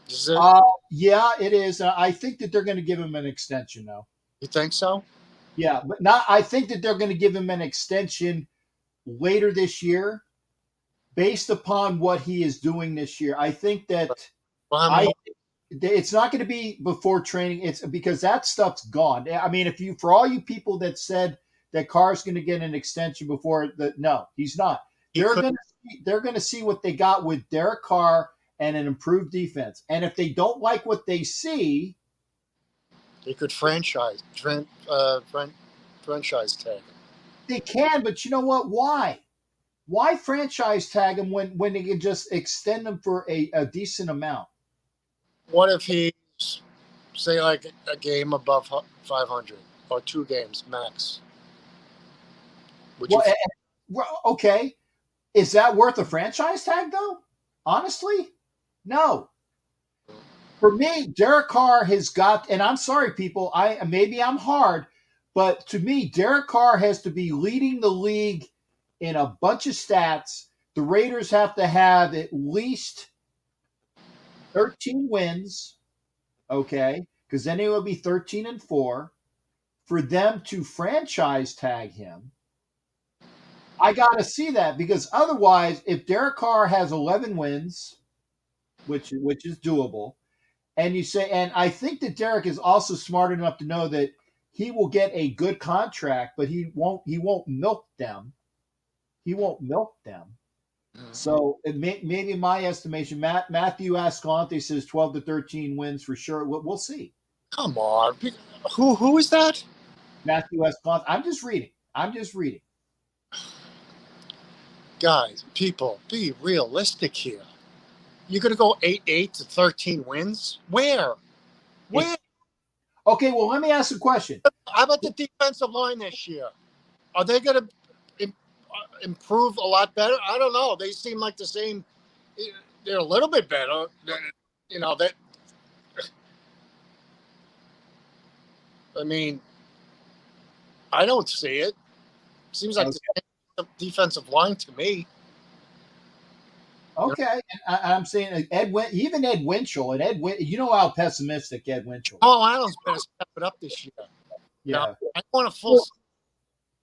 Is it? Yeah, it is. I think that they're going to give him an extension, though. You think so? Yeah, but I think that they're going to give him an extension later this year, based upon what he is doing this year. I think that it's not going to be before training. It's because that stuff's gone. I mean, for all you people that said that Carr's going to get an extension before no, he's not. They're going to see what they got with Derek Carr and an improved defense. And if they don't like what they see, they could franchise tag. They can, but you know what? Why? Why franchise tag him when they can just extend him for a decent amount? What if he's, say, like a game above 500 or 2 games max? Okay. Is that worth a franchise tag, though? Honestly, no. For me, Derek Carr has got, and I'm sorry, people, maybe I'm hard, but to me, Derek Carr has to be leading the league in a bunch of stats. The Raiders have to have at least 13 wins, okay, because then it would be 13-4 for them to franchise tag him. I got to see that because otherwise, if Derek Carr has 11 wins, which is doable, and you say, and I think that Derek is also smart enough to know that he will get a good contract, but he won't milk them. He won't milk them. So maybe my estimation, Matthew Ascalante says 12 to 13 wins for sure. We'll see. Come on. Who is that? Matthew Escalante. I'm just reading. Guys, people, be realistic here. You're going to go 8-8 to 13 wins? Where? Okay, well, let me ask a question. How about the defensive line this year? Are they going to improve a lot better? I don't know. They seem like the same. They're a little bit better. You know, that. I mean, I don't see it. Seems like the same defensive line to me. Okay, and I'm saying even Ed Winchell, you know how pessimistic Ed Winchell. Oh, Allen's better step it up this year. Yeah, now, I want a full.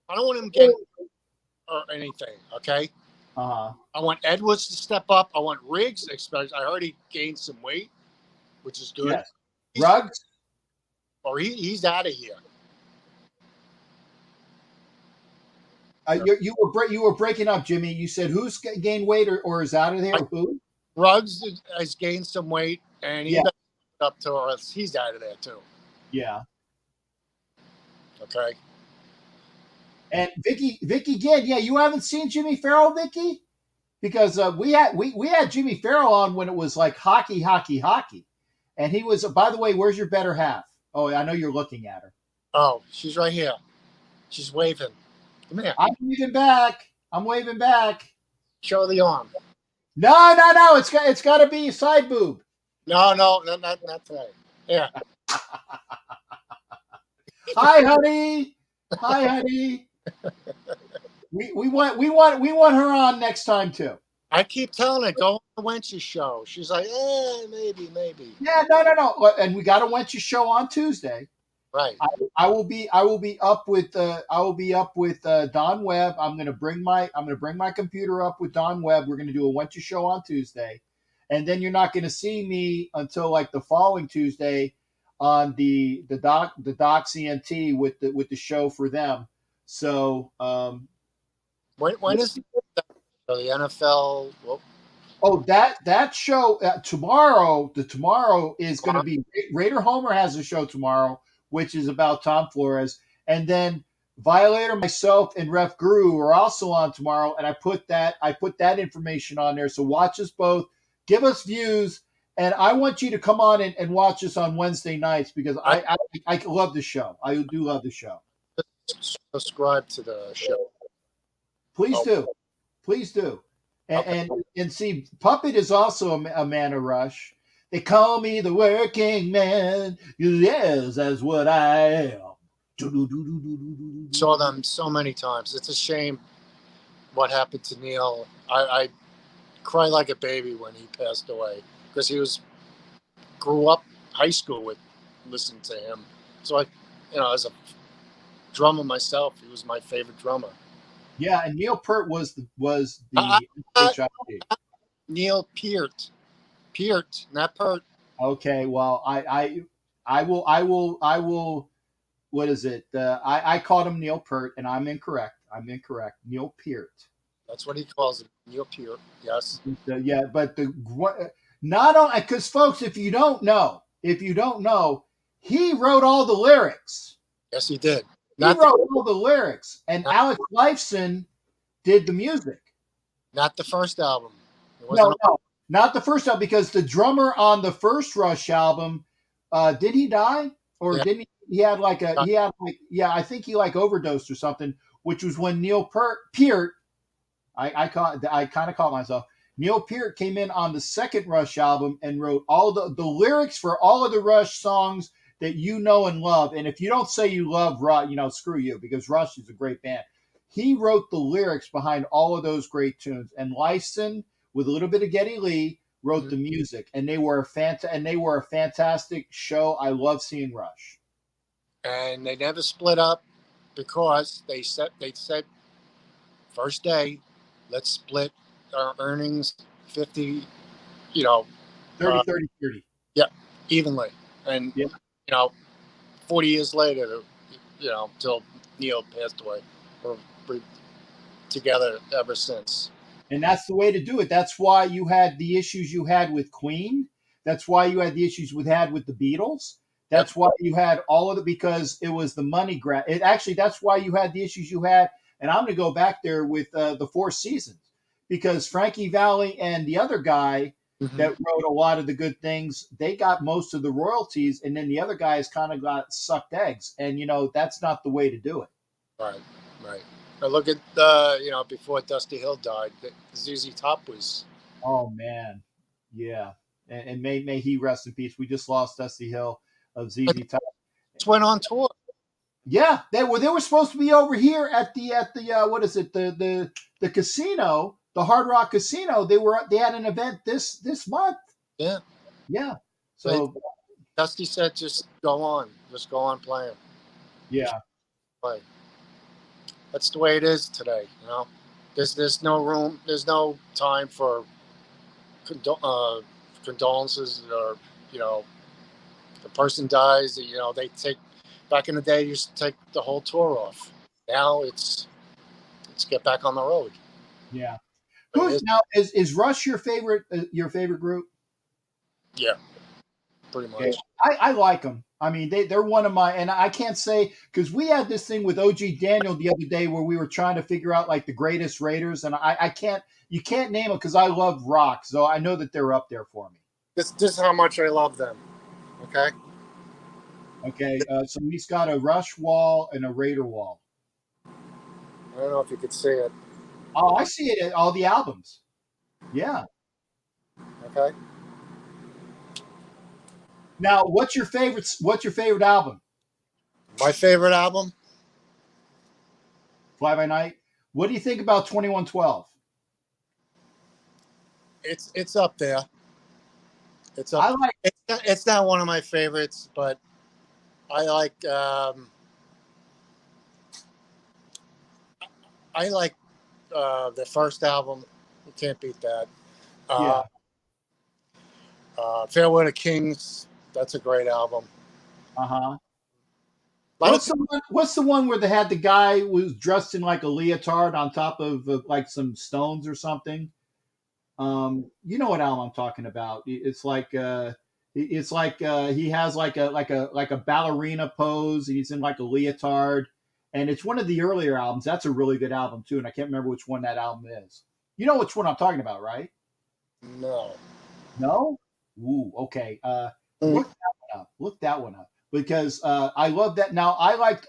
I don't want him getting or anything. Okay. I want Edwards to step up. I want Riggs, especially. I heard he gained some weight, which is good. Yes. Ruggs, or he's out of here. You were breaking up, Jimmy. You said who's gained weight or is out of there? Who? Ruggs has gained some weight, and he better up to, or else he's out of there too. Yeah. Okay. And Vicky Ginn, you haven't seen Jimmy Farrell, Vicky, because we had Jimmy Farrell on when it was like hockey, and he was. By the way, where's your better half? Oh, I know you're looking at her. Oh, she's right here. She's waving. Come here. I'm waving back. Show the arm. No. It's got to be side boob. No, not today. Yeah. Hi, honey. We want her on next time too. I keep telling her, go on the Wench's show. She's like, maybe. Yeah, no. And we got a Wench's show on Tuesday. Right. I will be up with Don Webb. I'm gonna bring my computer up with Don Webb. We're gonna do a Wench's show on Tuesday, and then you're not gonna see me until like the following Tuesday on the Doc CNT with the show for them. So when is the NFL? Whoop. Oh, that show tomorrow. Tomorrow is going to be Raider Homer has a show tomorrow, which is about Tom Flores, and then Violator, myself, and Ref Guru are also on tomorrow. And I put that information on there. So watch us both, give us views, and I want you to come on and watch us on Wednesday nights because I love the show. I do love the show. Subscribe to the show. Please do. And see, Puppet is also a man of Rush. They call me the working man. Yes, that's what I am. Saw them so many times. It's a shame what happened to Neil. I cry like a baby when he passed away because he grew up high school with listening to him. So as a drummer myself, he was my favorite drummer. Yeah, and Neil Peart was the HID. Neil Peart, not Peart. Okay, well, I will. What is it? I called him Neil Peart, and I'm incorrect. Neil Peart. That's what he calls it, Neil Peart. Yes. Yeah, but not only because folks, if you don't know, he wrote all the lyrics. Yes, he did. He wrote all the lyrics, and Alex Lifeson did the music. Not the first album. No, not the first album, because the drummer on the first Rush album, did he die? Or didn't he? I think he overdosed or something, which was when Neil Peart, I kind of caught myself. Neil Peart came in on the second Rush album and wrote all the lyrics for all of the Rush songs that you know and love. And if you don't say you love Rush, screw you, because Rush is a great band. He wrote the lyrics behind all of those great tunes. And Lifeson, with a little bit of Geddy Lee, wrote the music. And they were a fantastic show. I love seeing Rush. And they never split up because they said first day, let's split our earnings 50, 30. Yeah, evenly. And 40 years later, till Neil passed away, we're together ever since. And that's the way to do it. That's why you had the issues you had with Queen. That's why you had the issues we had with the Beatles. That's why you had all of it, because it was the money grab. Actually, that's why you had the issues you had. And I'm going to go back there with the Four Seasons, because Frankie Valli and the other guy that wrote a lot of the good things, they got most of the royalties, and then the other guys kind of got sucked eggs. And, that's not the way to do it. Right, right. I look at, before Dusty Hill died, ZZ Top was. Oh, man. Yeah. And may he rest in peace. We just lost Dusty Hill of ZZ Top. Just went on tour. Yeah, they were supposed to be over here at the what is it, the casino, the Hard Rock Casino. They had an event this month. Yeah. So Dusty said, just go on playing. Yeah. Play. That's the way it is today. There's no room. There's no time for condolences, or the person dies. They take. Back in the day, you used to take the whole tour off. Now it's get back on the road. Yeah. Is Rush your favorite group? Yeah, pretty much. Yeah. I like them. I mean, they're one of my, and I can't say, because we had this thing with OG Daniel the other day where we were trying to figure out like the greatest Raiders, and you can't name them because I love rock, so I know that they're up there for me. This is how much I love them. Okay. Okay, so he's got a Rush wall and a Raider wall. I don't know if you could see it. Oh, I see it at all the albums. Yeah. Okay. Now, what's your favorite album? My favorite album? Fly By Night. What do you think about 2112? It's up there. It's up. It's not one of my favorites, but I like the first album. You can't beat that. Farewell to Kings. That's a great album. What's the one where they had the guy who was dressed in like a leotard on top of like some stones or something? You know what album I'm talking about? It's like he has like a ballerina pose. And he's in like a leotard, and it's one of the earlier albums. That's a really good album too, and I can't remember which one that album is. You know which one I'm talking about, right? No. No? Ooh, okay. Look that one up because I love that. Now I like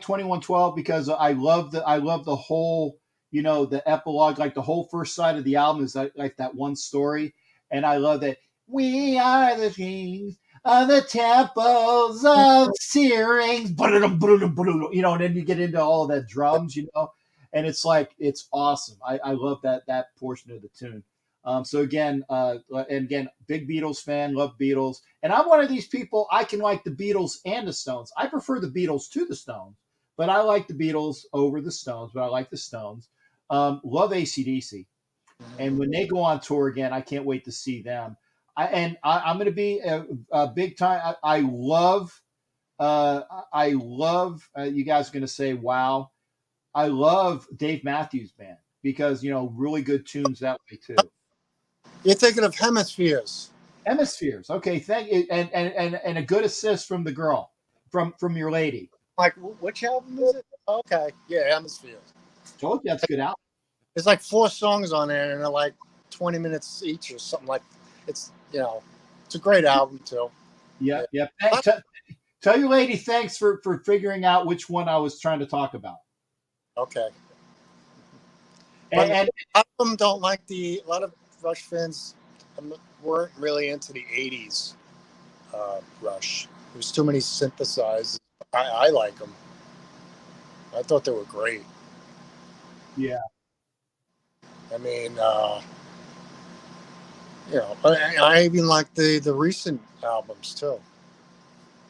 2112 because I love the whole, the epilogue, like the whole first side of the album is like that one story, and I love that we are the kings of the temples of Syrinx, and then you get into all of that drums, and it's like it's awesome. I love that portion of the tune. So again, big Beatles fan, love Beatles. And I'm one of these people, I can like the Beatles and the Stones. I prefer the Beatles to the Stones, but I like the Beatles over the Stones, but I like the Stones. Love AC/DC. And when they go on tour again, I can't wait to see them. I'm going to be a big time. I love, you guys are going to say, wow. I love Dave Matthews Band because, really good tunes that way too. You're thinking of Hemispheres. Hemispheres. Okay, thank you. And a good assist from the girl, from your lady. Like, which album is it? Okay, yeah, Hemispheres. Told you that's a good album. There's like 4 songs on there, and they're like 20 minutes each or something like. It's it's a great album too. Yeah. Tell your lady thanks for figuring out which one I was trying to talk about. Okay. And a lot of them don't like a lot of Rush fans weren't really into the 80s Rush. There's too many synthesizers. I like them. I thought they were great. Yeah. I mean, I even like the recent albums too.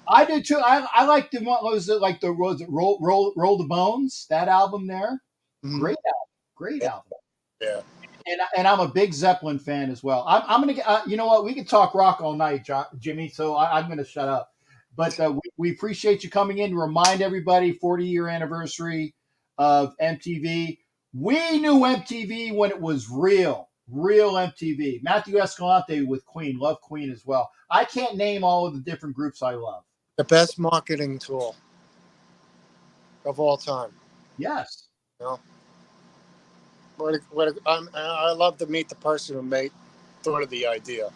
I do too. I like the what was it like the Roll the Bones, that album there. Mm-hmm. Great album. Yeah. And I'm a big Zeppelin fan as well. I'm gonna get. You know what? We can talk rock all night, Jimmy. So I'm gonna shut up. But we appreciate you coming in to remind everybody 40-year anniversary of MTV. We knew MTV when it was real MTV. Matthew Escalante with Queen, love Queen as well. I can't name all of the different groups I love. The best marketing tool of all time. Yes. You know? I love to meet the person who thought of the idea.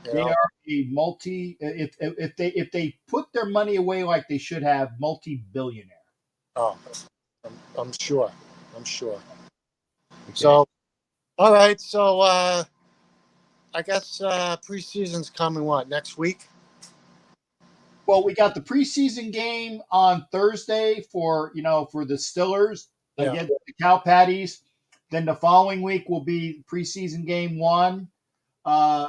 They are a multi. If they put their money away like they should have, multi-billionaire. Oh, I'm sure. I'm sure. Okay. So, all right. So, I guess preseason's coming. What, next week? Well, we got the preseason game on Thursday for the Stillers against the Cow Patties. Then the following week will be preseason game 1.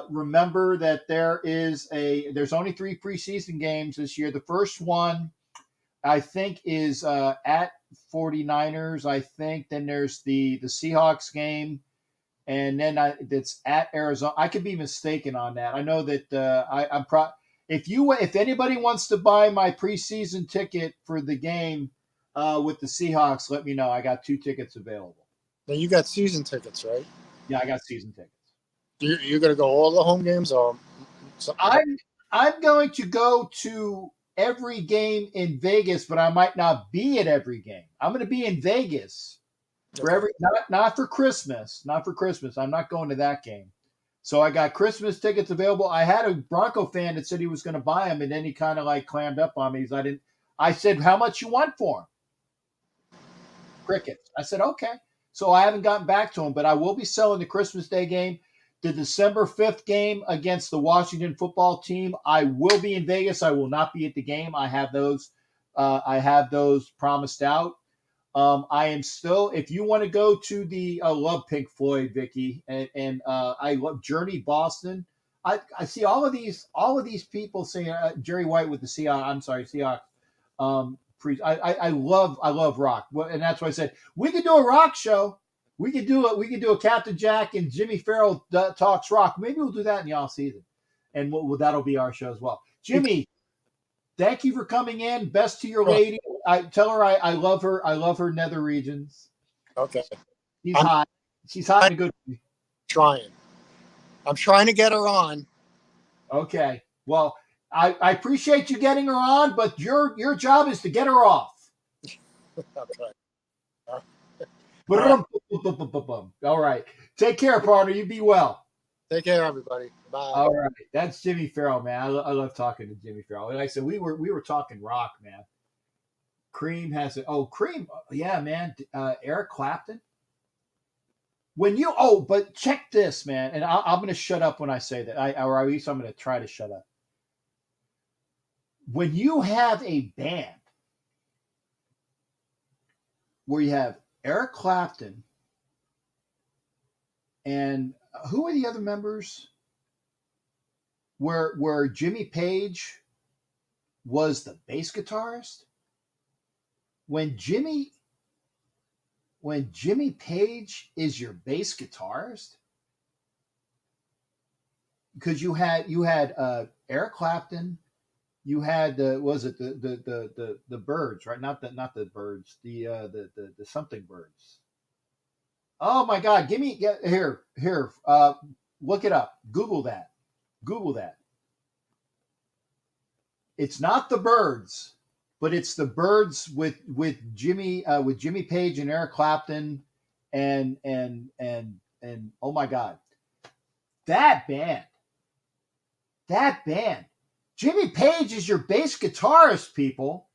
Remember that there's only 3 preseason games this year. The first one, I think, is at 49ers. I think then there's the Seahawks game, and then it's at Arizona. I could be mistaken on that. I know that if anybody wants to buy my preseason ticket for the game with the Seahawks, let me know. I got 2 tickets available. Now you got season tickets, right? Yeah, I got season tickets. You're going to go all the home games, or I'm going to go to every game in Vegas, but I might not be at every game. I'm going to be in Vegas for not for Christmas. Not for Christmas. I'm not going to that game. So I got Christmas tickets available. I had a Bronco fan that said he was going to buy them, and then he kind of like clammed up on me. I said, how much you want for them? Crickets. I said, okay. So I haven't gotten back to him, but I will be selling the Christmas Day game. The December 5th game against the Washington football team, I will be in Vegas. I will not be at the game. I have those promised out. I am still, if you want to go to I love Pink Floyd, Vicky, and I love Journey Boston. I see all of these people saying Jerry White with the Seahawks. I love rock, and that's why I said we could do a rock show. We could do a Captain Jack and Jimmy Farrell talks rock. Maybe we'll do that in the off season, and that'll be our show as well. Jimmy, thank you for coming in. Best to your lady. I tell her I love her. I love her nether regions. Okay. She's hot. She's hot and good. I'm trying to get her on. Okay. Well, I appreciate you getting her on, but your job is to get her off. Okay. All right. Take care, partner. You be well. Take care, everybody. Bye. All right. That's Jimmy Farrell, man. I love talking to Jimmy Farrell. Like I said, we were talking rock, man. Cream has it. Oh, Cream. Yeah, man. Eric Clapton. But check this, man. And I'm going to shut up when I say that. Or at least I'm going to try to shut up. When you have a band where you have Eric Clapton and who are the other members? Where Jimmy Page was the bass guitarist? When Jimmy Page is your bass guitarist, because you had Eric Clapton, you had the Birds, right? Not the Birds, the something Birds. Oh my God! Here. Look it up. Google that. It's not the Birds, but it's the Birds with Jimmy Page and Eric Clapton and oh my God, that band. Jimmy Page is your bass guitarist, people.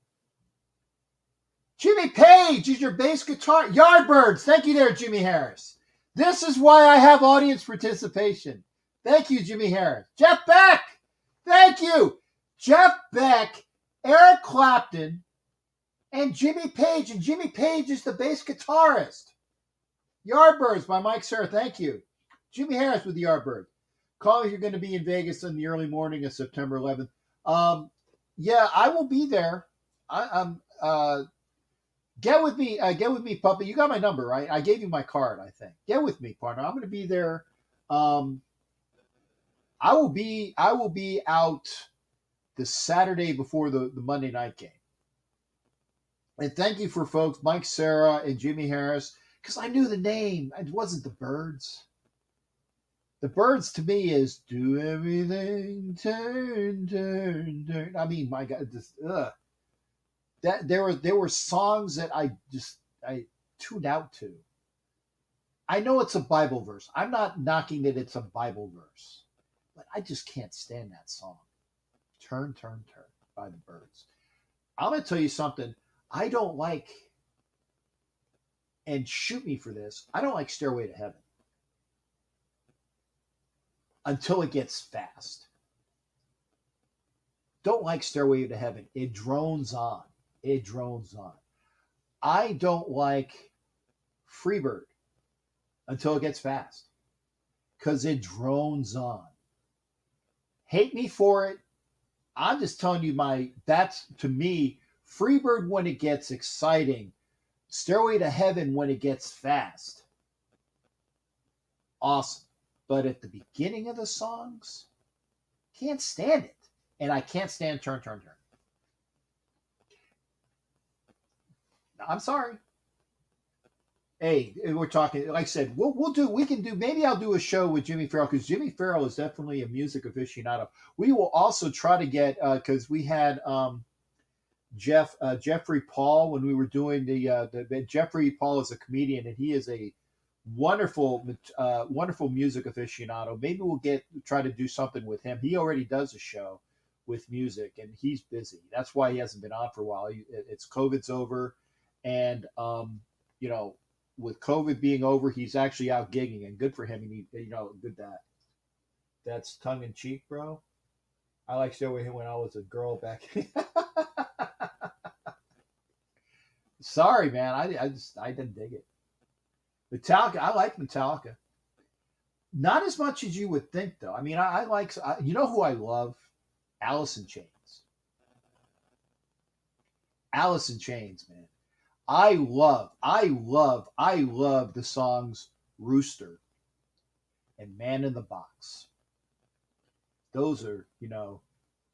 Jimmy Page is your bass guitar. Yardbirds. Thank you there, Jimmy Harris. This is why I have audience participation. Thank you, Jimmy Harris. Jeff Beck. Thank you. Jeff Beck, Eric Clapton, and Jimmy Page. And Jimmy Page is the bass guitarist. Yardbirds by Mike Serra. Thank you. Jimmy Harris with the Yardbirds. Call if you're going to be in Vegas in the early morning of September 11th. Yeah, I will be there. Get with me, puppy. You got my number, right? I gave you my card, I think. Get with me, partner. I'm going to be there. I will be out the Saturday before the Monday night game. And thank you for folks, Mike Serra and Jimmy Harris. because I knew the name. It wasn't the Birds. The Birds to me is do everything, turn, turn, turn. I mean, my God, just that there were songs that I tuned out to. I know it's a Bible verse. I'm not knocking that it's a Bible verse, but I just can't stand that song. Turn, turn, turn by the Birds. I'm gonna tell you something. I don't like, and shoot me for this. I don't like Stairway to Heaven until it gets fast. Don't like Stairway to Heaven. It drones on. It drones on. I don't like Freebird until it gets fast because it drones on. Hate me for it. I'm just telling you that's to me, Freebird when it gets exciting, Stairway to Heaven when it gets fast. Awesome. But at the beginning of the songs, can't stand it. And I can't stand Turn, Turn, Turn. I'm sorry. Hey, we're talking, like I said, we can do, maybe I'll do a show with Jimmy Farrell because Jimmy Farrell is definitely a music aficionado. We will also try to get, because we had Jeffrey Paul when we were doing the Jeffrey Paul is a comedian and he is a wonderful music aficionado. Maybe we'll try to do something with him. He already does a show with music and he's busy. That's why he hasn't been on for a while. It's COVID's over, and with COVID being over, he's actually out gigging, and good for him. Good that. That's tongue in cheek, bro. I like showing him when I was a girl back. Sorry, man. I didn't dig it. Metallica. I like Metallica. Not as much as you would think, though. I mean, I like. You know who I love? Alice in Chains. Alice in Chains, man. I love the songs Rooster and Man in the Box. Those are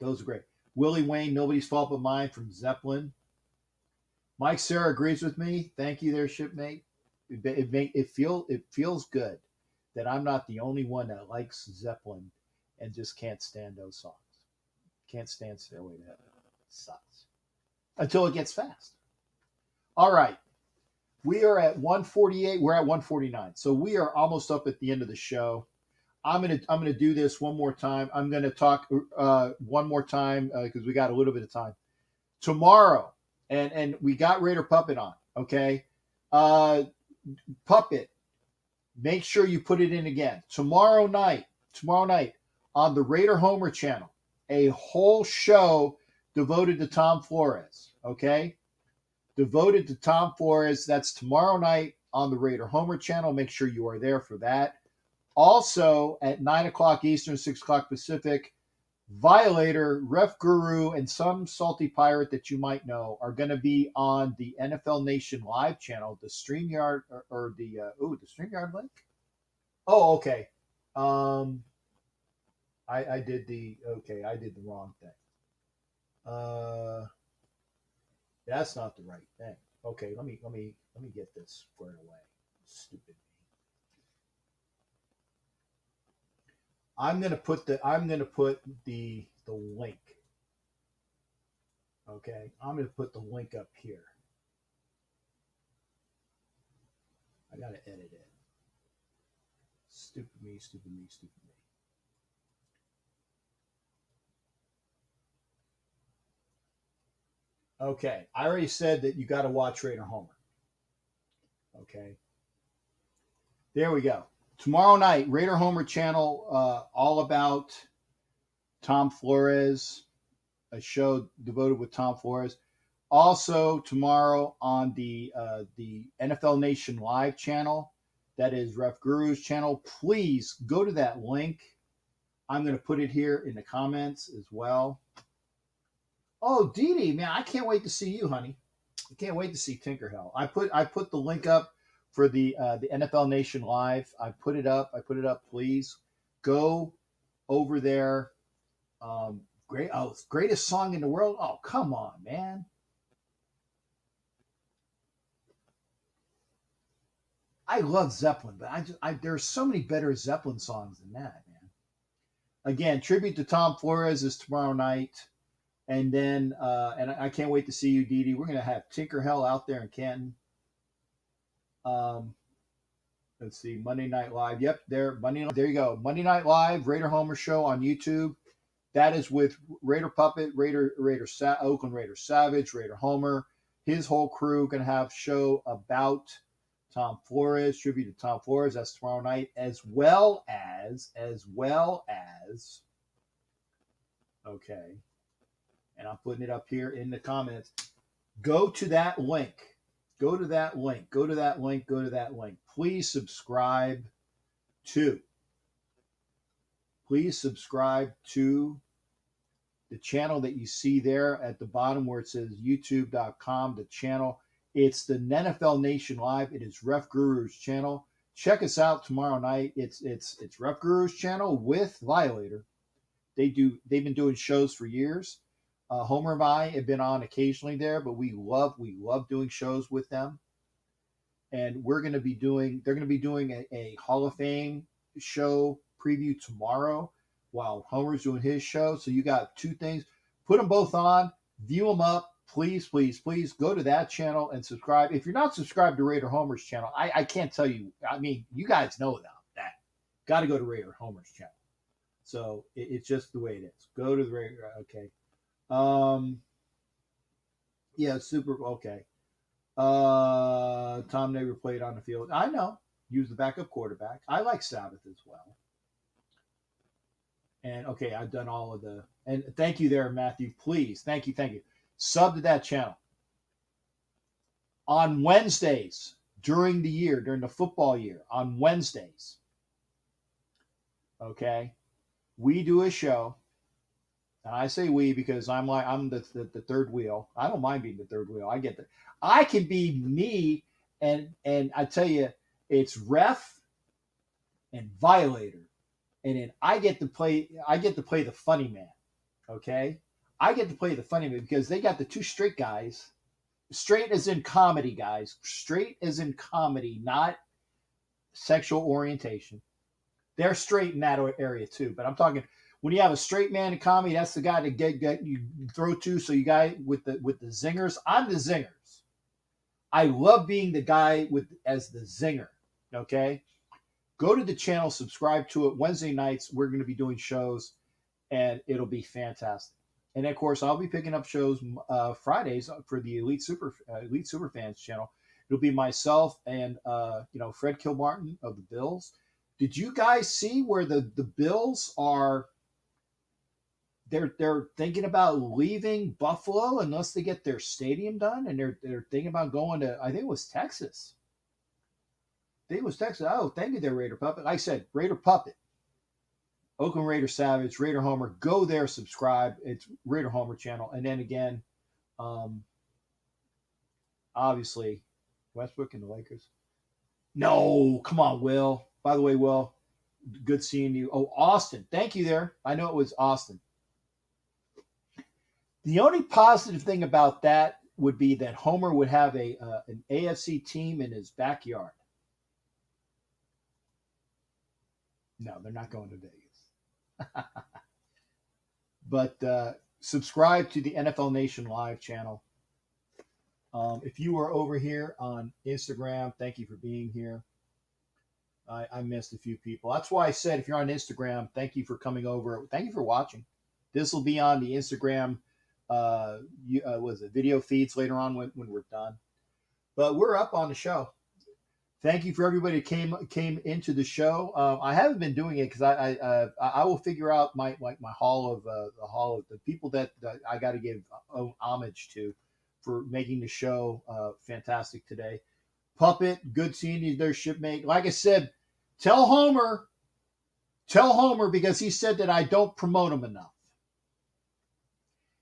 great. Willie Wayne, Nobody's Fault But Mine from Zeppelin. Mike Sarah agrees with me. Thank you there, shipmate. It feels good that I'm not the only one that likes Zeppelin and just can't stand those songs. Can't stand Stairway to Heaven. Sucks. Until it gets fast. All right. We are at 148. We're at 149. So we are almost up at the end of the show. I'm gonna do this one more time. I'm gonna talk one more time because we got a little bit of time. Tomorrow, and we got Raider Puppet on. Okay, Puppet. Make sure you put it in again tomorrow night on the Raider Homer channel. A whole show devoted to Tom Flores. Okay. Devoted to Tom Flores. That's tomorrow night on the Raider Homer channel. Make sure you are there for that. Also at 9 o'clock Eastern, 6 o'clock Pacific, Violator, Ref Guru, and some salty pirate that you might know are going to be on the NFL Nation Live channel, the StreamYard or the StreamYard link. Oh, okay. I did the wrong thing. That's not the right thing. Okay, let me get this squared away. Stupid me. I'm gonna put the link. Okay, I'm gonna put the link up here. I gotta edit it. Stupid me. Okay, I already said that you got to watch Raider Homer. Okay, there we go. Tomorrow night, Raider Homer channel, all about Tom Flores, a show devoted with Tom Flores. Also tomorrow on the NFL Nation Live channel, that is Ref Guru's channel. Please go to that link. I'm going to put it here in the comments as well. Oh, Dee Dee, man, I can't wait to see you, honey. I can't wait to see Tinkerhell. I put the link up for the NFL Nation Live. I put it up. Please go over there. Greatest song in the world. Oh, come on, man. I love Zeppelin, but there's so many better Zeppelin songs than that, man. Again, tribute to Tom Flores is tomorrow night. And then, and I can't wait to see you, Dee Dee. We're going to have Tinker Hell out there in Canton. Let's see, Monday Night Live. Yep, there you go. Monday Night Live, Raider Homer Show on YouTube. That is with Raider Puppet, Oakland Raider Savage, Raider Homer. His whole crew going to have show about Tom Flores, tribute to Tom Flores. That's tomorrow night, as well as, okay. And I'm putting it up here in the comments. Go to that link. Go to that link. Go to that link. Go to that link. Please subscribe to the channel that you see there at the bottom where it says youtube.com, the channel. It's the NFL Nation Live. It is Ref Guru's channel. Check us out tomorrow night. It's Ref Guru's channel with Violator. They've been doing shows for years. Homer and I have been on occasionally there, but we love doing shows with them. And they're going to be doing a Hall of Fame show preview tomorrow while Homer's doing his show. So you got two things. Put them both on, view them up. Please, please, please go to that channel and subscribe. If you're not subscribed to Raider Homer's channel, I can't tell you. I mean, you guys know about that. Got to go to Raider Homer's channel. So it's just the way it is. Go to the Raider. Okay. Yeah, super. Okay. Tom never played on the field. I know. Use the backup quarterback. I like Sabbath as well. And okay, I've done all of the. And thank you there, Matthew. Please, thank you. Sub to that channel. On Wednesdays during the year, during the football year, on Wednesdays. Okay, we do a show. And I say we because I'm the third wheel. I don't mind being the third wheel. I get that. I can be me, and I tell you, it's Ref and Violator, and then I get to play the funny man. Okay, I get to play the funny man because they got the two straight guys, straight as in comedy, guys, straight as in comedy, not sexual orientation. They're straight in that area too, but I'm talking. When you have a straight man in comedy, that's the guy to get you throw to. So you guys with the zingers, I'm the zingers. I love being the guy as the zinger. Okay, go to the channel, subscribe to it. Wednesday nights we're going to be doing shows, and it'll be fantastic. And of course, I'll be picking up shows Fridays for the Elite Superfans channel. It'll be myself and Fred Kilmartin of the Bills. Did you guys see where the Bills are? They're thinking about leaving Buffalo unless they get their stadium done, and they're thinking about going to, I think it was Texas. Oh, thank you there, Raider Puppet. Like I said, Raider Puppet, Oakland Raider Savage, Raider Homer. Go there, subscribe. It's Raider Homer channel. And then again, obviously, Westbrook and the Lakers. No, come on, Will. By the way, Will, good seeing you. Oh, Austin. Thank you there. I know it was Austin. The only positive thing about that would be that Homer would have an AFC team in his backyard. No, they're not going to Vegas. But subscribe to the NFL Nation Live channel. If you are over here on Instagram, thank you for being here. I missed a few people. That's why I said if you're on Instagram, thank you for coming over. Thank you for watching. This will be on the Instagram video feeds later on when we're done. But we're up on the show. Thank you for everybody who came into the show. I haven't been doing it because I will figure out my hall of the people that I got to give homage to for making the show fantastic today. Puppet, good seeing you there, shipmate. Like I said, tell Homer because he said that I don't promote him enough.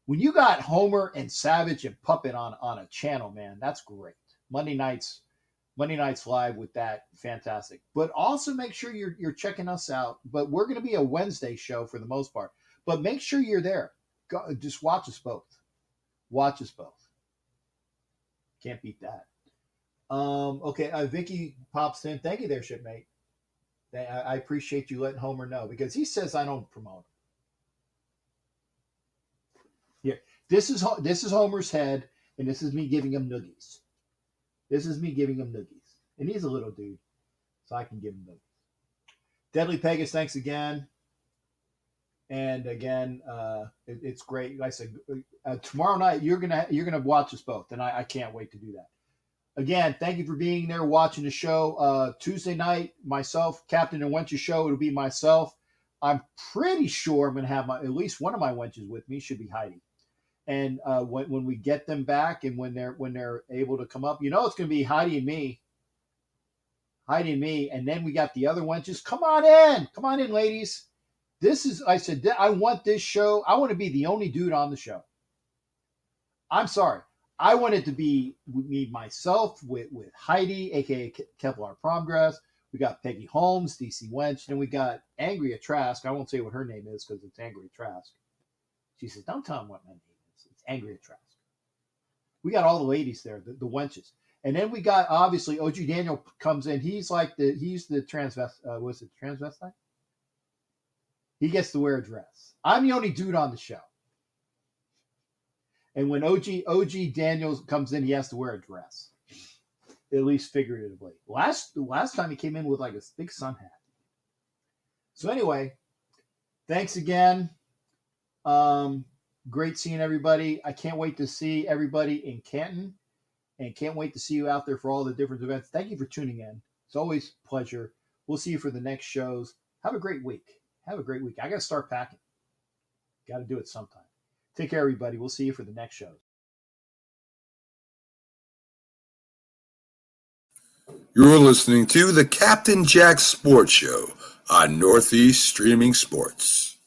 When you got Homer and Savage and Puppet on a channel, man, that's great. Monday nights live with that, fantastic. But also make sure you're checking us out. But we're going to be a Wednesday show for the most part. But make sure you're there. Just watch us both. Watch us both. Can't beat that. Okay, Vicky pops in. Thank you there, shipmate. I appreciate you letting Homer know because he says I don't promote him. Here, this is Homer's head, and this is me giving him noogies. This is me giving him noogies, and he's a little dude, so I can give him noogies. Deadly Pegasus, thanks again. And again, it's great. Like I said, tomorrow night you're gonna watch us both, and I can't wait to do that. Again, thank you for being there, watching the show. Tuesday night, myself, Captain and Wench's show. It'll be myself. I'm pretty sure I'm gonna have at least one of my wenches with me. Should be Heidi. And when we get them back, and when they're able to come up, it's gonna be Heidi and me. Heidi and me, and then we got the other wenches. Come on in, ladies. This is, I said, I want this show. I want to be the only dude on the show. I'm sorry. I want it to be me, myself, with Heidi, a.k.a. Kevlar Promgrass. We got Peggy Holmes, DC Wench. Then we got Angria Trask. I won't say what her name is because it's Angria Trask. She says, don't tell them what my name is. It's Angria Trask. We got all the ladies there, the wenches. And then we got, obviously, OG Daniel comes in. He's the transvestite. Was it transvestite? He gets to wear a dress. I'm the only dude on the show. And when OG Daniels comes in, he has to wear a dress. At least figuratively. Last time he came in with like a big sun hat. So anyway, thanks again. Great seeing everybody. I can't wait to see everybody in Canton. And can't wait to see you out there for all the different events. Thank you for tuning in. It's always a pleasure. We'll see you for the next shows. Have a great week. Have a great week. I got to start packing. Got to do it sometime. Take care, everybody. We'll see you for the next shows. You're listening to the Captain Jack Sports Show on Northeast Streaming Sports.